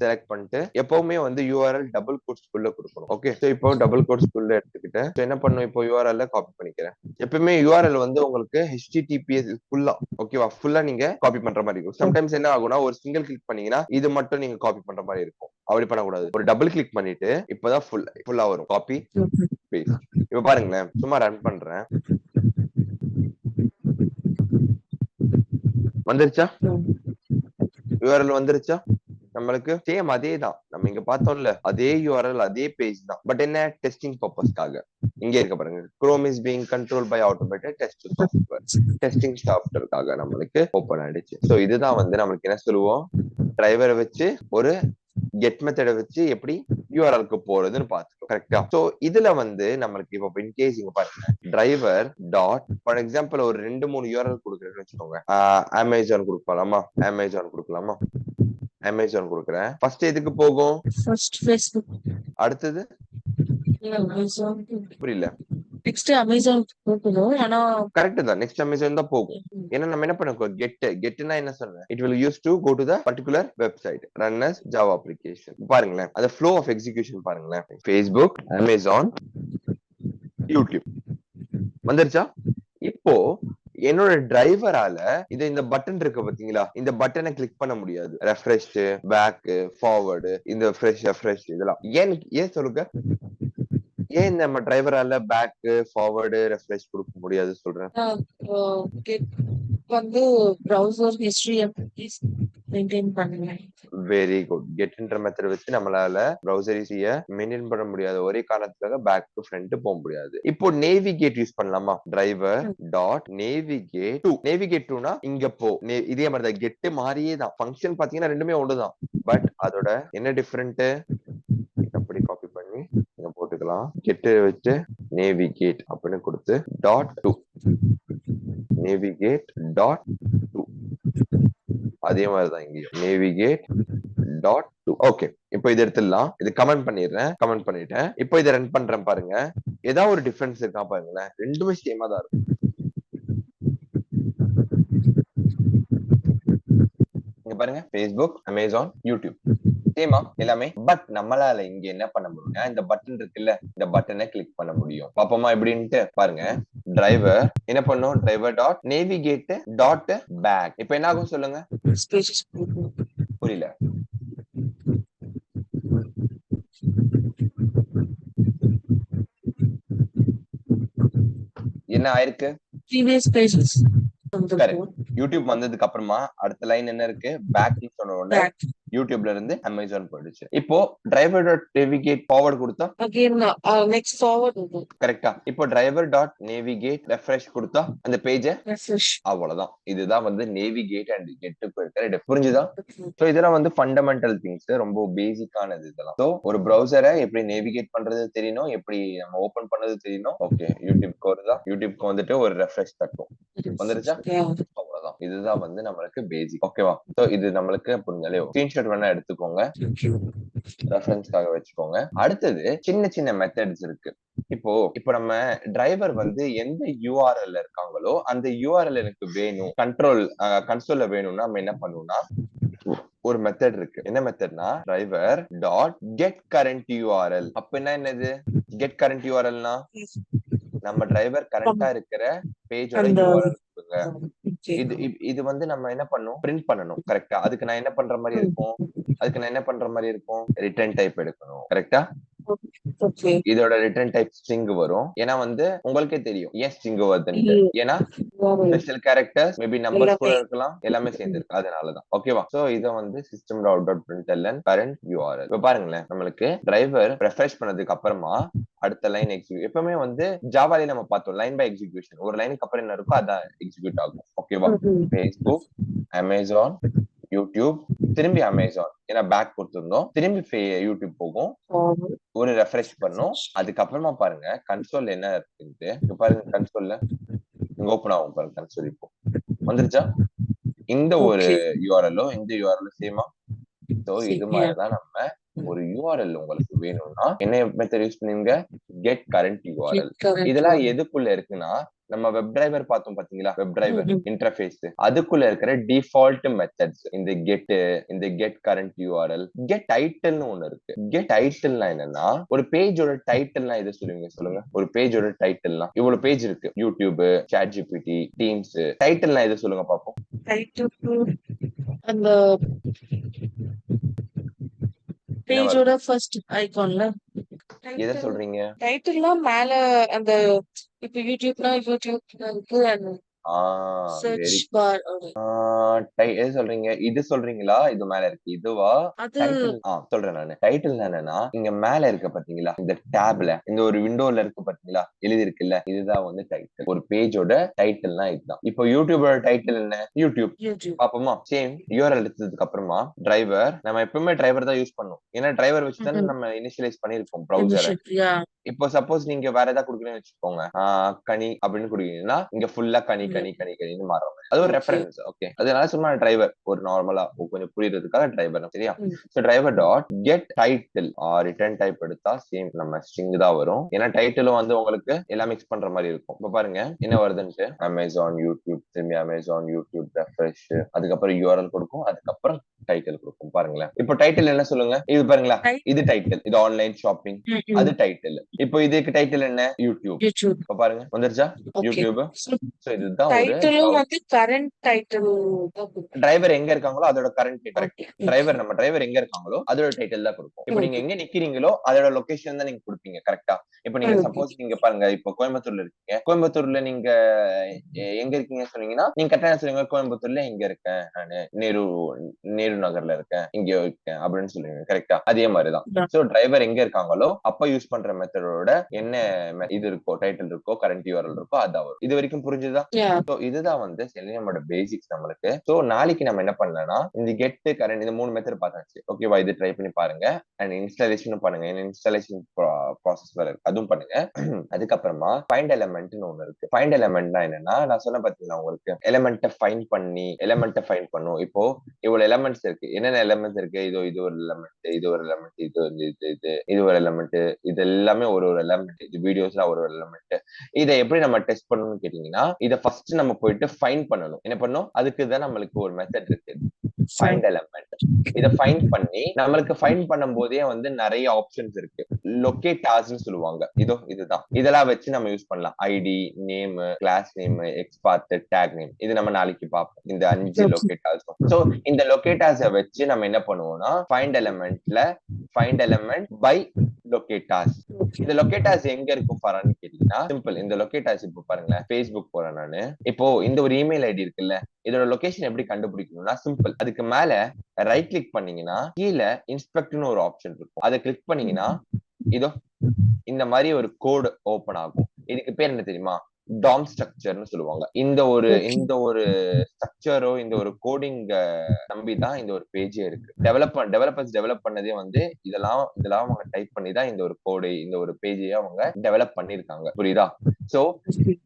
செலக்ட் பண்ணிட்டு எப்பவுமே வந்து யூஆர்எல் டபுள் கோட்ஸ் குள்ள கொடுக்கணும். ஓகே, சோ இப்போ டபுள் கோட்ஸ் குள்ள எடுத்துக்கிட்டேன். என்ன பண்ணும்? இப்போ யூஆர்எல் காப்பி பண்ணிக்கிறேன். எப்பவுமே யூஆர்எல் வந்து உங்களுக்கு HTTPS ஃபுல்லா, ஓகேவா, ஃபுல்லா நீங்க காப்பி பண்ற மாதிரி இருக்கும். சம்டைம்ஸ் என்ன ஆகும்னா ஒரு சிங்கிள் கிளிக் பண்ணீங்கன்னா இது மட்டும் நீங்க காப்பி பண்ற மாதிரி இருக்கும். அப்படி பண்ணக்கூடாது. ஒரு டபுள் கிளிக் பண்ணிட்டு இப்பதான் ஃபுல்லா வரும். Copy paste. இப்ப பாருங்களேன், சும்மா ரன் பண்றேன். வந்துருச்சா? யூஆர்எல் வந்துருச்சா? நம்மளுக்கு சேம் அதே தான். நம்ம இங்க பார்த்தோம்ல அதே யூஆர்எல் அதே பேஜ் தான். பட் என்ன? டெஸ்டிங் பர்பஸ்க்காக இங்க இருக்க பாருங்க. Chrome is being controlled by automated test software. Testing சாஃப்ட்வேர்க்காக நம்மளுக்கு ஓபன் ஆயிடுச்சு. சோ இதுதான் வந்து நம்மளுக்கு என்ன சொல்லுவோம், டிரைவரை வச்சு ஒரு கெட் மெத்தட வச்சு எப்படி யூஆர்எல்க்கு போறதுன்னு பாத்துக்கோ. கரெக்டா? சோ இதுல வந்து நம்மளுக்கு இப்போ இன்கேஸ் இங்க பாருங்க, டிரைவர் டாட் ஃபார் எக்ஸாம்பிள் ஒரு 2-3 யூஆர்எல் கொடுக்குறேன்னு வச்சுக்கோங்க. அமேசான் கொடுக்கலாமா? அமேசான் கொடுக்கலாமா? அமேசான் கொடுக்குறேன். ஃபர்ஸ்ட் எதுக்கு போகும்?
First Facebook.
அடுத்தது புரியல.
நெக்ஸ்ட் அமேசான் போகணும். ஆனா
கரெக்ட் தான், நெக்ஸ்ட் அமேசான் தான் போகும். ஏன்னா நம்ம என்ன பண்ணோம், கெட்னா என்ன சொன்னேன், it will use to go to the particular website run as Java application. பாருங்களேன் அந்த ஃப்ளோ ஆஃப் எக்ஸிகியூஷன் பாருங்களேன். Facebook, அமேசான், யூடியூப் வந்துருச்சா? இப்போ என்னோட டிரைவரால இந்த பட்டன் இருக்கு பாத்தீங்களா, இந்த பட்டனை கிளிக் பண்ண முடியாது. ரெஃப்ரெஷ், பேக், ஃபார்வர்டு, இந்த ரெஃப்ரெஷ் இதெல்லாம் ஏன் சொல்லுங்க? ஏன் நம்ம டிரைவரால பேக், ஃபார்வர்டு, ரெஃப்ரெஷ் கொடுக்க முடியாது சொல்றேன்?
வந்து browser history மெயின்டைன் பண்ணுங்க.
Very good. கெட்ன்ற மெத்தட் வச்சு நம்மளால browser history மெயின்டைன் பண்ண முடியாது. ஒரே காரணத்துக்காக பேக் டு ஃப்ரண்ட் போக முடியாது. இப்போ நேவிகேட் யூஸ் பண்ணலாமா? Driver dot navigate to. Navigate டுனா இங்க போ. இதே மாதிரி தான் கெட் மாதிரியே தான். ஃபங்க்ஷன் பாத்தீங்கன்னா ரெண்டுமே ஒண்ணுதான். பட் அதோட என்ன டிஃபரெண்ட்? அப்படி காப்பி பண்ணி இங்க போட்டுக்கலாம். கெட் வச்சு நேவிகேட் அப்படின்னு கொடுத்து dot to, navigate dot to. அதே மாதிரிதான் இங்கேயும் நேவிகேட் டாட் டு. ஓகே, இப்போ இது எடுத்துடலாம். இது கமெண்ட் பண்ணிடுறேன். கமெண்ட் பண்ணிட்டேன். இப்போ இதை ரன் பண்றேன் பாருங்க. ஏதாவது ஒரு டிஃபரன்ஸ் இருக்கா பாருங்களேன். ரெண்டுமே சேமா தான் இருக்கும். இங்க பாருங்க, Facebook, அமேசான், யூடியூப் சேமா எல்லாமே. பட் நம்மளால இங்க என்ன பண்ண முடியும்னா இந்த பட்டன் இருக்குல்ல, இந்த பட்டனை கிளிக் பண்ண முடியும். பாப்போமா எப்படின்ட்டு பாருங்க. டிரைவர் என்ன பண்ணும்? Driver dot navigate dot back. இப்போ என்ன ஆகும் சொல்லுங்க? புரியல. என்ன ஆயிருக்கு? யூடியூப் வந்ததுக்கு அப்புறமா அடுத்த லைன் என்ன இருக்கு? பேக் சொன்ன உடனே யூடியூப்ல இருந்து அமேசான் போயிடுச்சு. இப்போ டிரைவர் டாட் நேவிகேட் ஃபார்வர்ட் கொடுத்தா
again next forward
கரெக்டா. இப்போ டிரைவர் டாட் நேவிகேட் ரெஃப்ரெஷ் கொடுத்தா அந்த பேஜ
refresh.
அவ்வளவுதான். இதுதான் வந்து நேவிகேட் அண்ட் கெட்டுக்கு இருக்கிற புரிஞ்சுதா? சோ இதெல்லாம் வந்து ஃபண்டமெண்டல் திங்ஸ், ரொம்ப பேசிக்கானது இதெல்லாம். சோ ஒரு ப்ரௌசரை எப்படி நேவிகேட் பண்றது தெரியணும், எப்படி நம்ம ஓபன் பண்றது தெரியணும். ஓகே, யூடியூப்க்கு வருதா, யூடியூப்க்கு வந்துட்டு ஒரு ரெஃப்ரெஷ் தட்டும், வந்துருச்சா, அவ்வளவுதான். இதுதான் வந்து நம்மளுக்கு பேசிக். ஓகேவா? சோ இது நம்மளுக்கு புரிஞ்சாலே ஸ்கிரீன்ஷாட் வேணா எடுத்துக்கோங்க, ரெஃபரன்ஸ்க்காக வச்சுக்கோங்க. அடுத்தது சின்ன சின்ன மெத்தட்ஸ் இருக்கு. இப்போ நம்ம டிரைவர் வந்து எந்த யூஆர்எல் இருக்காங்களோ அந்த யூஆர்எல் எனக்கு வேணும், கன்சோல்ல வேணும்னா நம்ம என்ன பண்ணுவோம்னா ஒரு மெத்தட் இருக்கு. என்ன மெத்தட்னா driver dot get current URL. அப்ப என்னது கெட் கரண்ட் யூஆர்எல்னா நம்ம டிரைவர் கரண்டா இருக்கிற பேஜோட யூஆர்எல் கொடுங்க. இது வந்து நம்ம என்ன பண்ணும், பிரிண்ட் பண்ணணும். கரெக்டா? அதுக்கு நான் என்ன பண்ற மாதிரி இருக்கும், ரிட்டர்ன் டைப் எடுக்கணும். கரெக்டா? இதோட ரிட்டர்ன் டைப் ஸ்ட்ரிங் வரும். ஏன்னா வந்து உங்களுக்கே தெரியும் ஏன் ஸ்ட்ரிங் வருதுன்னு. ஏன்னா ஸ்பெஷல் கேரக்டர்ஸ் மேபி நம்பர்ஸ் கூட இருக்கலாம், எல்லாமே சேர்ந்து இருக்கு, அதனாலதான். ஓகேவா? சோ இத வந்து system dot dot println current URL. இப்ப பாருங்களேன், நம்மளுக்கு டிரைவர் ரெஃப்ரெஷ் பண்ணதுக்கு அப்புறமா அடுத்த லைன் எக்ஸிக்யூட். எப்பவுமே வந்து ஜாவாலே நம்ம பார்த்தோம் லைன் பை எக்ஸிகியூஷன். ஒரு லைனுக்கு அப்புறம் என்ன இருக்கோ அதான் எக்ஸிக்யூட் ஆகும். ஓகேவா? ஃபேஸ்புக், அமேசான், யூடியூப், திரும்பி அமேசான், ஏன்னா பேக் கொடுத்திருந்தோம், திரும்பி யூடியூப் போகும், ஒரு ரெஃப்ரெஷ் பண்ணும். அதுக்கப்புறமா பாருங்க கன்சோல் என்ன இருக்குன்னு பாருங்க. கன்சோல்ல ஓபன் ஆகும் பாருங்க. கன்சோல் இப்போ வந்துருச்சா? இந்த ஒரு யூஆர்எல்லோ இந்த யூஆர்எல் சேமா. சோ இது மாதிரிதான் நம்ம ஒரு யூஆர்எல் உங்களுக்கு வேணும்னா என்ன மெத்தட் யூஸ் பண்ணுவீங்க, கெட் கரண்ட் யூஆர்எல். இதெல்லாம் எதுக்குள்ள இருக்குன்னா நம்ம வெப் டிரைவர் பார்த்தோம் பாத்தீங்களா, வெப் டிரைவர் இன்டர்ஃபேஸ், அதுக்குள்ள இருக்கிற டிஃபால்ட் மெத்தட்ஸ். இந்த கெட் கரண்ட் யூஆர்எல், கெட் டைட்டில்னு ஒண்ணு இருக்கு. கெட் டைட்டில்னா என்னன்னா ஒரு பேஜோட டைட்டில்னா எது சொல்லுவீங்க சொல்லுங்க? ஒரு பேஜோட டைட்டில்னா இவ்வளவு பேஜ் இருக்கு, யூடியூப், சாட் ஜிபிடி, டீம்ஸ், டைட்டில்னா எது சொல்லுங்க பாப்போம்?
அந்த பேஜோட ஃபர்ஸ்ட் ஐகான்ல
எதை சொல்றீங்க?
டைட்டில்னா மேல அந்த இப்ப யூடியூப்னா யூடியூப் இருக்கு, சர்ச் பார்
எது சொல்றீங்க? இது சொல்றீங்களா? இது மேல இருக்கு இதுவா? டைட்டில் சொல்றேன் நானு. டைட்டில் என்னன்னா இங்க மேல இருக்க பாத்தீங்களா, இந்த டேப்ல இந்த ஒரு விண்டோல இருக்கு பாத்தீங்களா, எழுதி இருக்குல்ல, இதுதான் வந்து டைட்டில். ஒரு பேஜோட டைட்டில்னா இதுதான். இப்போ யூடியூபோட டைட்டில் என்ன? யூடியூப். பாப்போமா? சேம் யூஆர்எல் எடுத்ததுக்கு அப்புறமா டிரைவர், நம்ம எப்பவுமே டிரைவர் தான் யூஸ் பண்ணுவோம். ஏன்னா டிரைவர் வச்சு தான் நம்ம இனிஷியலைஸ் பண்ணிருப்போம் ப்ரௌசரை. இப்போ சப்போஸ் நீங்க வேற ஏதாவது குடுக்கணும்னு வச்சுக்கோங்க, கனி அப்படின்னு குடுக்கீங்கன்னா இங்க ஃபுல்லா கனி கனி கனி கனின்னு மாற மாதிரி, அது ஒரு ரெஃபரன்ஸ். ஓகே, அதனால சும்மா டிரைவர் ஒரு நார்மலா கொஞ்சம் புரியுறதுக்காக டிரைவர். சரியா? So driver dot get title return type எடுத்தா சேம் நம்ம ஸ்ட்ரிங் தான் வரும். ஏன்னா டைட்டிலும் வந்து உங்களுக்கு எல்லாம் மிக்ஸ் பண்ற மாதிரி இருக்கும். இப்ப பாருங்க என்ன வருதுன்ட்டு, அமேசான், யூடியூப், திரும்பி அமேசான், யூடியூப், ரெஃப்ரெஷ், அதுக்கப்புறம் யூஆர்எல் கொடுக்கும், அதுக்கப்புறம் டைட்டில் கொடுக்கும். பாருங்களேன், இப்போ டைட்டில் என்ன சொல்லுங்க? இது பாருங்களா, இது டைட்டில், இது ஆன்லைன் ஷாப்பிங், அது டைட்டில். இப்போ இதுக்கு டைட்டில் என்ன? யூடியூப். இப்ப பாருங்க வந்துருச்சா யூடியூப். சோ இதுதான் ஒரு
கரண்ட் டைட்டில்.
டிரைவர் எங்க இருக்காங்களோ அதோட கரண்ட் டிரைவர், நம்ம டிரைவர் எங்க இருக்காங்களோ அதோட டைட்டில் தான் கொடுப்போம். இப்போ நீங்க எங்க நிக்கிறீங்களோ அதோட லொகேஷன் தான் நீங்க கொடுப்பீங்க. கரெக்டா? இப்போ நீங்க சப்போஸ் நீங்க பாருங்க, இப்போ கோயம்புத்தூர்ல இருக்கீங்க, கோயம்புத்தூர்ல நீங்க எங்க இருக்கீங்க சொன்னீங்கன்னா நீங்க கரெக்டா சொல்லுங்க, கோயம்புத்தூர்ல எங்க இருக்கேன் நானு, நேரு நகர்ல இருக்கேன், இங்க இருக்கேன் அப்படின்னு சொல்லுவீங்க. கரெக்டா? அதே மாதிரிதான். சோ டிரைவர் எங்க இருக்காங்களோ அப்ப யூஸ் பண்ற மெத்தடோட என்ன இது இருக்கோ, டைட்டில் இருக்கோ, கரண்ட் யூஆர்எல் இருக்கோ, அதான் வரும். இது வரைக்கும் புரிஞ்சுதா? சோ இதுதான் வந்து செலினியமோட பேசிக்ஸ் நம்மளுக்கு. சோ நாளைக்கு நம்ம என்ன பண்ணலாம்னா இந்த கெட் கரண்ட் இந்த 3 மெத்தட் பார்த்தாச்சு. ஓகேவா? இது ட்ரை பண்ணி பாருங்க அண்ட் இன்ஸ்டாலேஷனும் பண்ணுங்க. இன்ஸ்டாலேஷன் ப்ராசஸ் வேற இருக்கு, அதுவும் பண்ணுங்க. அதுக்கப்புறமா ஃபைண்ட் எலிமெண்ட்னு ஒண்ணு இருக்கு. ஃபைண்ட் எலிமெண்ட்னா என்னன்னா நான் சொன்ன பாத்தீங்கன்னா உங்களுக்கு எலிமெண்ட்டை ஃபைண்ட் பண்ணும். இப்போ இவ்வளவு எலிமெண்ட்ஸ் இருக்கு, என்னென்ன எலிமெண்ட்ஸ் இருக்கு, இது ஒரு எலிமெண்ட், இது ஒரு எலிமெண்ட், இது வந்து இது ஒரு எலிமெண்ட், இது எல்லாமே ஒரு எலிமெண்ட், இது வீடியோஸ்ல ஒரு எலிமெண்ட். இதை எப்படி நம்ம டெஸ்ட் பண்ணணும்னு கேட்டீங்கன்னா இதை ஃபர்ஸ்ட் நம்ம போயிட்டு ஃபைண்ட் பண்ணணும். என்ன பண்ணும்? அதுக்கு தான் நம்மளுக்கு ஒரு மெத்தட் இருக்கு, ஃபைண்ட் எலிமெண்ட். இதை ஃபைண்ட் பண்ணி நம்மளுக்கு ஃபைண்ட் பண்ணும் போதே வந்து நிறைய ஆப்ஷன்ஸ் இருக்கு. லொகேட் ஆஸ்ன்னு சொல்லுவாங்க. இதுதான், இதெல்லாம் வச்சு நம்ம யூஸ் பண்ணலாம். ID, name, class name, XPath, tag name. இது நம்ம நாளைக்கு பார்ப்போம், இந்த 5 லொகேட் ஆஸும். சோ இந்த லொகேட் ஆஸை வச்சு நம்ம என்ன பண்ணுவோம்னா find element by locators.
Okay.
இந்த லொகேட்டாஸ் எங்க இருக்கும் ஃபாரான்னு கேட்டீங்கன்னா சிம்பிள். இந்த லொகேட்டாஸ் இப்போ பாருங்களேன், Facebook போறேன் நானு. இப்போ இந்த ஒரு இமெயில் ஐடி இருக்குல்ல, இதோட லொகேஷன் எப்படி கண்டுபிடிக்கணும்னா சிம்பிள். அதுக்கு மேல ரைட் கிளிக் பண்ணீங்கன்னா கீழே இன்ஸ்பெக்ட்னு ஒரு ஆப்ஷன் இருக்கும். அதை கிளிக் பண்ணீங்கன்னா இதோ இந்த மாதிரி ஒரு கோடு ஓபன் ஆகும். இதுக்கு பேர் என்ன தெரியுமா? டாம் ஸ்ட்ரக்சர்னு சொல்லுவாங்க. இந்த ஒரு ஸ்ட்ரக்சரோ இந்த ஒரு கோடிங் நம்பி தான் இந்த ஒரு பேஜே இருக்கு. டெவலப்பர்ஸ் டெவலப் பண்ணதே வந்து இதெல்லாம் அவங்க டைப் பண்ணி தான் இந்த ஒரு கோடு இந்த ஒரு பேஜையே அவங்க டெவலப் பண்ணிருக்காங்க. புரியுதா? சோ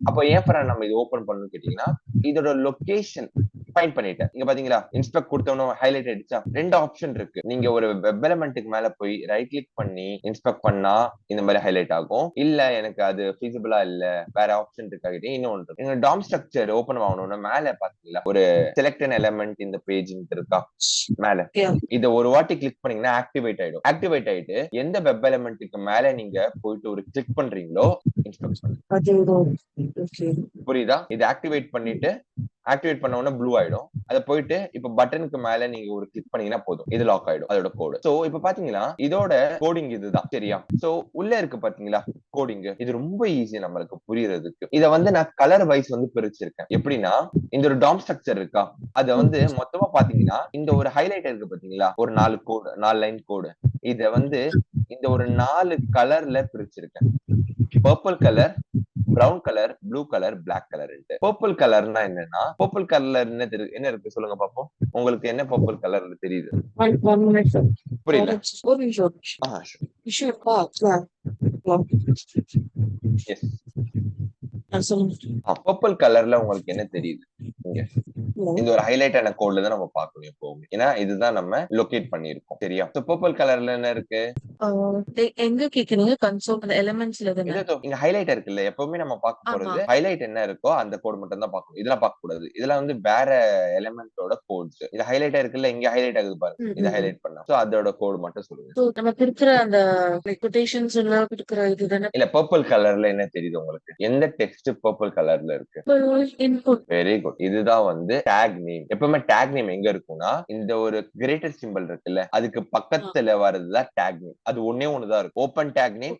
அப்போ ஏன் ஃபார் நம்ம இது ஓபன் பண்ணணும்னு கேட்டீங்கன்னா இதோட லொகேஷன் ஃபைண்ட் பண்ணிட்டேன். இங்க பாத்தீங்களா, இன்ஸ்பெக்ட் கொடுத்தவனும் ஹைலைட் ஆயிடுச்சா? 2 ஆப்ஷன் இருக்கு. நீங்க ஒரு வெப் எலிமெண்ட்டுக்கு மேல போய் ரைட் கிளிக் பண்ணி இன்ஸ்பெக்ட் பண்ணா இந்த மாதிரி ஹைலைட் ஆகும். இல்ல எனக்கு அது ஃபீசிபிளா இல்ல, வேற ஆப்ஷன் இருக்காகிட்டே இன்னொன்று இருக்கு. நீங்க டாம் ஸ்ட்ரக்சர் ஓபன் ஆகணும்னா மேல பாத்தீங்களா ஒரு செலக்ட் அன் எலிமெண்ட் இந்த பேஜ் இருக்கா மேல? இத ஒரு வாட்டி கிளிக் பண்ணீங்கன்னா ஆக்டிவேட் ஆயிடும். ஆக்டிவேட் ஆயிட்டு எந்த வெப் எலிமெண்ட்டுக்கு மேல நீங்க போயிட்டு ஒரு கிளிக் பண்றீங்களோ இன்ஸ்பெக்ட் பண்ணுங்க. புரியுதா? இது ஆக்டிவேட் பண்ணிட்டு ஆக்டிவேட் பண்ண உடனே ப்ளூ ஆயிடும். அதை போயிட்டு இப்ப பட்டனுக்கு மேல நீங்க ஒரு கிளிக் பண்ணீங்கன்னா போதும், இது லாக் ஆயிடும் அதோட கோடு. சோ இப்ப பாத்தீங்கன்னா இதோட கோடிங் இதுதான். சரியா? சோ உள்ள இருக்கு பாத்தீங்களா கோடிங், இது ரொம்ப ஈஸி நம்மளுக்கு புரியறதுக்கு. இத வந்து நான் கலர் வைஸ் வந்து பிரிச்சிருக்கேன். எப்படின்னா இந்த ஒரு டாம் ஸ்ட்ரக்சர் இருக்கா, அத வந்து மொத்தமா பாத்தீங்கன்னா இந்த ஒரு ஹைலைட் இருக்கு பாத்தீங்களா, ஒரு 4 கோடு 4 லைன் கோடு, இத வந்து இந்த ஒரு 4 கலர்ல பிரிச்சிருக்கேன். Purple colour, brown colour, blue colour, black colour. Purple கலர்னா என்னன்னா, பர்பிள் கலர்ல என்ன இருக்கு சொல்லுங்க பாப்போம். உங்களுக்கு என்ன பர்பிள் கலர்ல தெரியுது? புரியல. பர்பிள் கலர்ல உங்களுக்கு என்ன தெரியுது? இங்க இந்த ஒரு ஹைலைட் ஆன கோட்ல தான் நம்ம பார்க்கணும் எப்பவுமே. ஏன்னா இதுதான் நம்ம லொகேட் பண்ணிருக்கோம். சரியா? சோ பர்பிள் கலர்ல என்ன இருக்கு?
எங்க கேக்குறீங்க? கன்சோல் அந்த எலிமெண்ட்ஸ்ல தானே?
இங்க ஹைலைட் இருக்குல்ல, எப்பவுமே நம்ம பார்க்க போறது ஹைலைட் என்ன இருக்கோ அந்த கோட் மட்டும் தான் பார்க்கணும். இதெல்லாம் பார்க்க கூடாது. இதெல்லாம் வந்து வேற எலிமெண்டோட கோட்ஸ். இது ஹைலைட் இருக்குல்ல, இங்க ஹைலைட் ஆகுது பாருங்க, இத ஹைலைட் பண்ணா சோ அதோட கோட் மட்டும் சொல்லுங்க.
சோ நமக்கு இருக்கிற அந்த கொட்டேஷன்ஸ் எல்லாம் இருக்கிற இது தானே.
இல்ல பர்பிள் கலர்ல என்ன தெரியுது உங்களுக்கு? எந்த டெக்ஸ்ட் பர்பிள் கலர்ல இருக்கு?
இன்புட்.
Very good. இதுதான் வந்து டேக் நேம். எப்பவுமே டேக் நேம் எங்க இருக்கும்னா இந்த ஒரு கிரேட்டர் சிம்பிள் இருக்குல்ல, அதுக்கு பக்கத்துல வரதுதான் டேக் நேம். அது ஒண்ணே ஒண்ணுதான் இருக்கும். ஓபன் டேக் நேம்,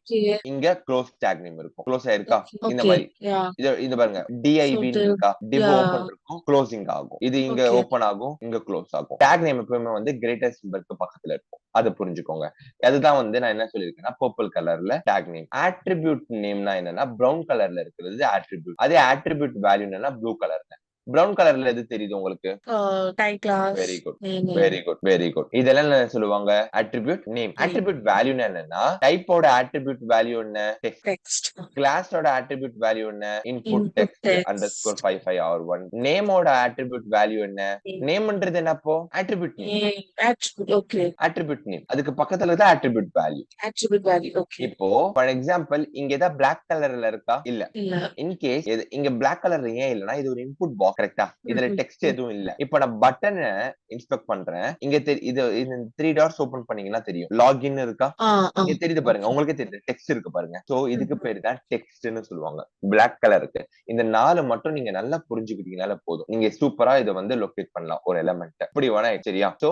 இங்க க்ளோஸ் டேக் நேம் இருக்கும். க்ளோஸ் ஆயிருக்கா இந்த மாதிரி. இது பாருங்க, டிஐவி இருக்கா, டிவ் ஓபன் இருக்கும், க்ளோசிங் ஆகும். இது இங்க ஓபன் ஆகும், இங்க க்ளோஸ் ஆகும். டேக் நேம் எப்பவுமே வந்து கிரேட்டர் சிம்பிளுக்கு பக்கத்துல இருக்கும். அது புரிஞ்சுக்கோங்க. அதுதான் வந்து நான் என்ன சொல்லியிருக்கேன்னா பர்பிள் கலர்ல டேக் நேம். ஆட்ரிபியூட் நேம்னா என்னன்னா பிரவுன் கலர்ல இருக்கிறது ஆட்ரிபியூட். அதே ஆட்ரிபியூட் வேல்யூ என்னன்னா ப்ளூ கலர்ல. பிரவுன் கலர்ல எது தெரியுது உங்களுக்கு? Very good, very good, very good. இதெல்லாம் என்ன சொல்லுவாங்க? Attribute name. அட்ரிபியூட் வேல்யூ என்னன்னா டைப்போட அட்ரிபியூட் வேல்யூ என்ன? டெக்ஸ்ட். கிளாஸோட அட்ரிபியூட் வேல்யூ என்ன? Input text underscore 55R1. நேமோட அட்ரிபியூட் வேல்யூ என்ன? நேம்ன்றது என்னப்போ? Attribute name. அட்ரிபியூட் நேம் அதுக்கு பக்கத்துல தான் அட்ரிபியூட் வேல்யூ. இப்போ ஃபார் எக்ஸாம்பிள் இங்க ஏதாவது பிளாக் கலர்ல இருக்கா? இல்ல. இன்கேஸ் இங்க பிளாக் கலர்ல ஏன் இல்லனா இது ஒரு இன்புட் பாக்ஸ். கரெக்ட்டா? இதுல டெக்ஸ்ட் எதுவும் இல்ல. இப்போ நான் பட்டனை இன்ஸ்பெக்ட் பண்றேன். இங்க இது 3 டாட்ஸ் ஓபன் பண்ணீங்கன்னா தெரியும். லாகின் இருக்கா? இங்க தெரியுது பாருங்க, உங்களுக்கே தெரியுது டெக்ஸ்ட் இருக்கு பாருங்க. சோ இதுக்கு பேரு தான் டெக்ஸ்ட்னு சொல்லுவாங்க. பிளாக் கலருக்கு இந்த 4 மட்டும் நீங்க நல்லா புரிஞ்சுக்கிட்டீங்கனால போதும். நீங்க சூப்பரா இத வந்து லொகேட் பண்ணலாம் ஒரு எலிமெண்ட். இப்படி வேணா. சரியா? சோ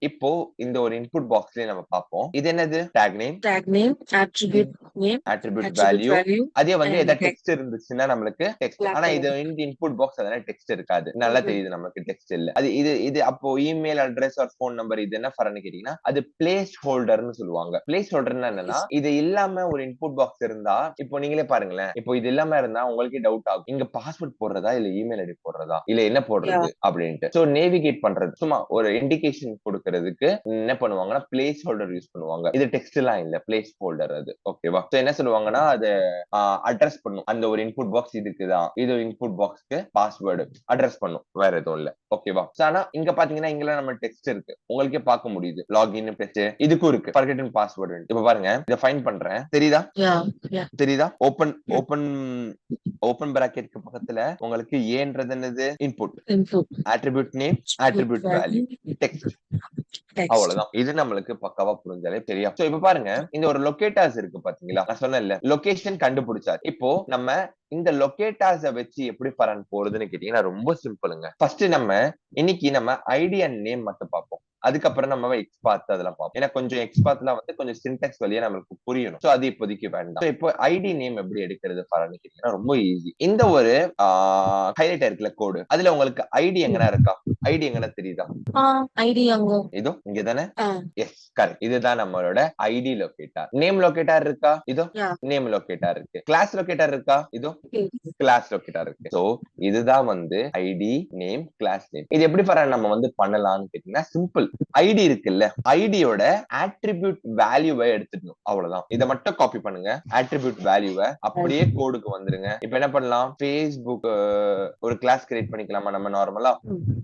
இப்போ இந்த ஒரு இன்புட் பாக்ஸ்லயே நம்ம பாப்போம். இது என்னது? Take name, attribute value. அதே வந்து ஏதாவது டெக்ஸ்ட் இருந்துச்சுன்னா நம்மளுக்கு டெக்ஸ்ட். ஆனா இது இன்புட் பாக்ஸ் அதனால டெக்ஸ்ட் இருக்காது. நல்லா தெரியுது நமக்கு டெக்ஸ்ட் இல்ல. அது இது அப்போ email address or phone number இது என்ன ஃபரன்னு கேட்டீங்கன்னா அது பிளேஸ் ஹோல்டர்னு சொல்லுவாங்க. பிளேஸ் ஹோல்டர்னா என்னன்னா இது இல்லாம ஒரு இன்புட் பாக்ஸ் இருந்தா இப்போ நீங்களே பாருங்களேன், இப்போ இது இல்லாம இருந்தா உங்களுக்கே டவுட் ஆகும். இங்க பாஸ்வேர்ட் போடுறதா இல்ல இமெயில் ஐடி போடுறதா இல்ல என்ன போடுறது அப்படின்ட்டு. சோ நேவிகேட் பண்றது சும்மா ஒரு இண்டிகேஷன் கொடுக்கிறதுக்கு என்ன பண்ணுவாங்கன்னா பிளேஸ் ஹோல்டர் யூஸ் பண்ணுவாங்க. இது டெக்ஸ்ட் எல்லாம் இல்ல, பிளேஸ் ஹோல்டர் அது. ஓகேவா? சோ என்ன சொல்லுவாங்கன்னா அது அட்ரஸ் பண்ணும். அந்த ஒரு இன்புட் பாக்ஸ் இதுக்குதான், இது இன்புட் பாக்ஸ்க்கு பாஸ்வேர்டு அட்ரஸ் பண்ணும், வேற எதுவும் இல்ல. ஓகேவா? ஆனா இங்க பாத்தீங்கன்னா இங்க நம்ம டெக்ஸ்ட் இருக்கு, உங்களுக்கே பார்க்க முடியுது. லாகின் டெக்ஸ்ட் இதுக்கும் இருக்கு, ஃபர்கெட்டன் பாஸ்வேர்டு. இப்ப பாருங்க, இத ஃபைண்ட் பண்றேன். தெரியுதா? தெரியுதா? ஓபன் ஓபன் ஓபன் பிராக்கெட்க்கு பக்கத்துல உங்களுக்கு ஏன்றது என்னது? Input. Attribute name, attribute value, text. அவ்வளவுதான். இது நம்மளுக்கு பக்காவா புரிஞ்சாலே தெரியும். சோ இப்ப பாருங்க, இந்த ஒரு லொகேட்டாஸ் இருக்கு பாத்தீங்களா, நான் சொன்னேன்ல லொகேஷன் கண்டுபிடிச்சாரு. இப்போ நம்ம இந்த லொகேட்டாஸ வச்சு எப்படி பரன் போறதுன்னு கேட்டீங்கன்னா ரொம்ப சிம்பிளுங்க. ஃபர்ஸ்ட் நம்ம இன்னைக்கு நம்ம ஐடி அண்ட் நேம் மட்டும் பார்ப்போம். அதுக்கப்புறம் நம்ம எக்ஸ் பார்த்து அதெல்லாம் பார்ப்போம். ஏன்னா கொஞ்சம் எக்ஸ் பார்த்துலாம் வந்து கொஞ்சம் சின்டாக்ஸ் வழியா நம்மளுக்கு புரியணும். சோ அது இப்போதைக்கு வேண்டாம். இப்போ ஐடி நேம் எப்படி எடுக்கிறது பாருன்னு கேட்டீங்கன்னா ரொம்ப ஈஸி. இந்த ஒரு ஹைலைட் இருக்குல்ல கோடு, அதுல உங்களுக்கு ஐடி எங்கனா இருக்கா? ஐடி எங்கனா தெரியுதா?
ஐடி அங்க
இதோ இங்க தானே? Yes correct. இதுதான் நம்மளோட ஐடி லொகேட்டர். நேம் லொகேட்டர் இருக்கா? இதோ நேம் லொகேட்டர் இருக்கு. கிளாஸ் லொகேட்டர் இருக்கா? இதோ கிளாஸ் லொகேட்டர் இருக்கு. சோ இதுதான் வந்து ஐடி நேம் கிளாஸ் நேம். இது எப்படி நம்ம வந்து பண்ணலாம்னு கேட்டீங்கன்னா சிம்பிள். ஐடி இருக்குல்ல, ஐடியோட ஆட்ரிபியூட் வேல்யூவை எடுத்துக்கணும், அவ்வளவுதான். இதை மட்டும் காப்பி பண்ணுங்க. ஆட்ரிபியூட் வேல்யூவை அப்படியே கோடுக்கு வந்துருங்க. இப்ப என்ன பண்ணலாம், Facebook ஒரு கிளாஸ் கிரியேட் பண்ணிக்கலாமா நம்ம நார்மலா?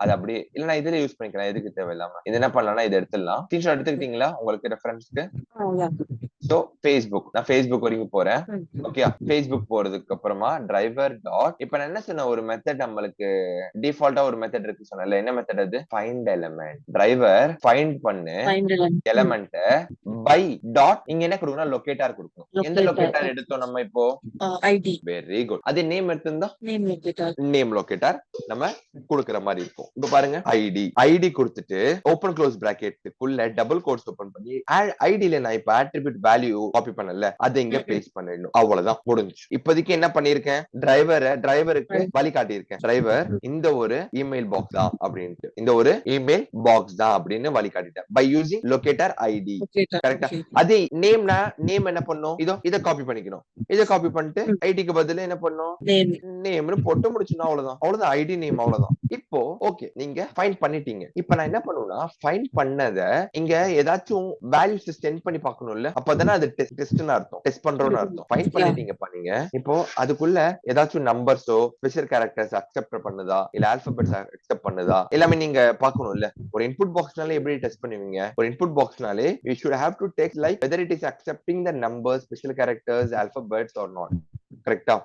அது அப்படியே இல்லனா இதுல யூஸ் பண்ணிக்கலாம், எதுக்கு தேவையில்லாம. இது என்ன பண்ணலாம்னா இதை எடுத்துடலாம். ஸ்கிரீன்ஷாட் எடுத்துக்கிட்டீங்களா உங்களுக்கு ரெஃபரன்ஸ்க்கு? சோ Facebook, நான் Facebook வரைக்கும் போறேன். ஓகே, Facebook போறதுக்கு அப்புறமா டிரைவர் டாட், இப்ப நான் என்ன சொன்ன, ஒரு மெத்தட் நம்மளுக்கு டிஃபால்ட்டா ஒரு மெத்தட் இருக்கு சொன்னல, என்ன மெத்தட் அது? Find element. டிரைவர் ஃபைண்ட் பண்ணு எலிமெண்ட் பை டாட், இங்க என்ன கொடுக்கணும், லொகேட்டர் கொடுக்கணும். எந்த லொகேட்டர் எடுத்தோம் நம்ம இப்போ? ஐடி. Very good. அது நேம் எடுத்திருந்தா நேம் லொகேட்டர் நம்ம கொடுக்கிற மாதிரி இருக்கும். இப்ப பாருங்க, ஐடி கொடுத்துட்டு ஓபன் க்ளோஸ் பிராக்கெட்டுக்குள்ள டபுள் கோட்ஸ் ஓபன் பண்ணி ஐடில நான் இப்ப ஆட்ரிபியூட் வேல்யூ காப்பி பண்ணல, அதை இங்க பேஸ்ட் பண்ணிடணும், அவ்வளவுதான், முடிஞ்சு. இப்போதைக்கு என்ன பண்ணிருக்கேன், டிரைவருக்கு வழி காட்டியிருக்கேன். டிரைவர் இந்த ஒரு இமெயில் பாக்ஸ் தான் அப்படின்ட்டு, இந்த ஒரு இமெயில் பாக்ஸ் தான் அப்படின்னு வழி காட்டிட்டேன் பை யூசிங் லொகேட்டர் ஐடி. கரெக்டா? அதே நேம்னா நேம் என்ன பண்ணும், இதோ இதை காப்பி பண்ணிக்கணும். இதை காப்பி பண்ணிட்டு ஐடிக்கு பதிலா என்ன பண்ணும், நேம்னு போட்டு முடிச்சணும், அவ்வளவுதான் ஐடி நேம், அவ்வளவுதான். இப்போ ஓகே, நீங்க ஃபைண்ட் பண்ணிட்டீங்க. இப்போ நான் என்ன பண்ணுவேன்னா, ஃபைண்ட் பண்ணத இங்க ஏதாச்சும் வேல்யூஸ் சென்ட் பண்ணி பார்க்கணும்ல, அப்பதானே அது டெஸ்ட்னு அர்த்தம், டெஸ்ட் பண்றோம்னு அர்த்தம். ஃபைண்ட் பண்ணிட்டீங்க பண்ணீங்க. இப்போ அதுக்குள்ள ஏதாச்சும் நம்பர்ஸோ ஸ்பெஷல் கேரக்டர்ஸ் அக்செப்ட் பண்ணுதா, இல்ல ஆல்பபெட்ஸ் அக்செப்ட் பண்ணுதா, எல்லாமே நீங்க பார்க்கணும்ல. ஒரு இன்புட் பாக்ஸ்னாலே எப்படி டெஸ்ட் பண்ணுவீங்க? ஒரு input பாக்ஸ்னாலே you should have to take like whether it is accepting the numbers, special characters, alphabets or not. கரெக்ட்டா?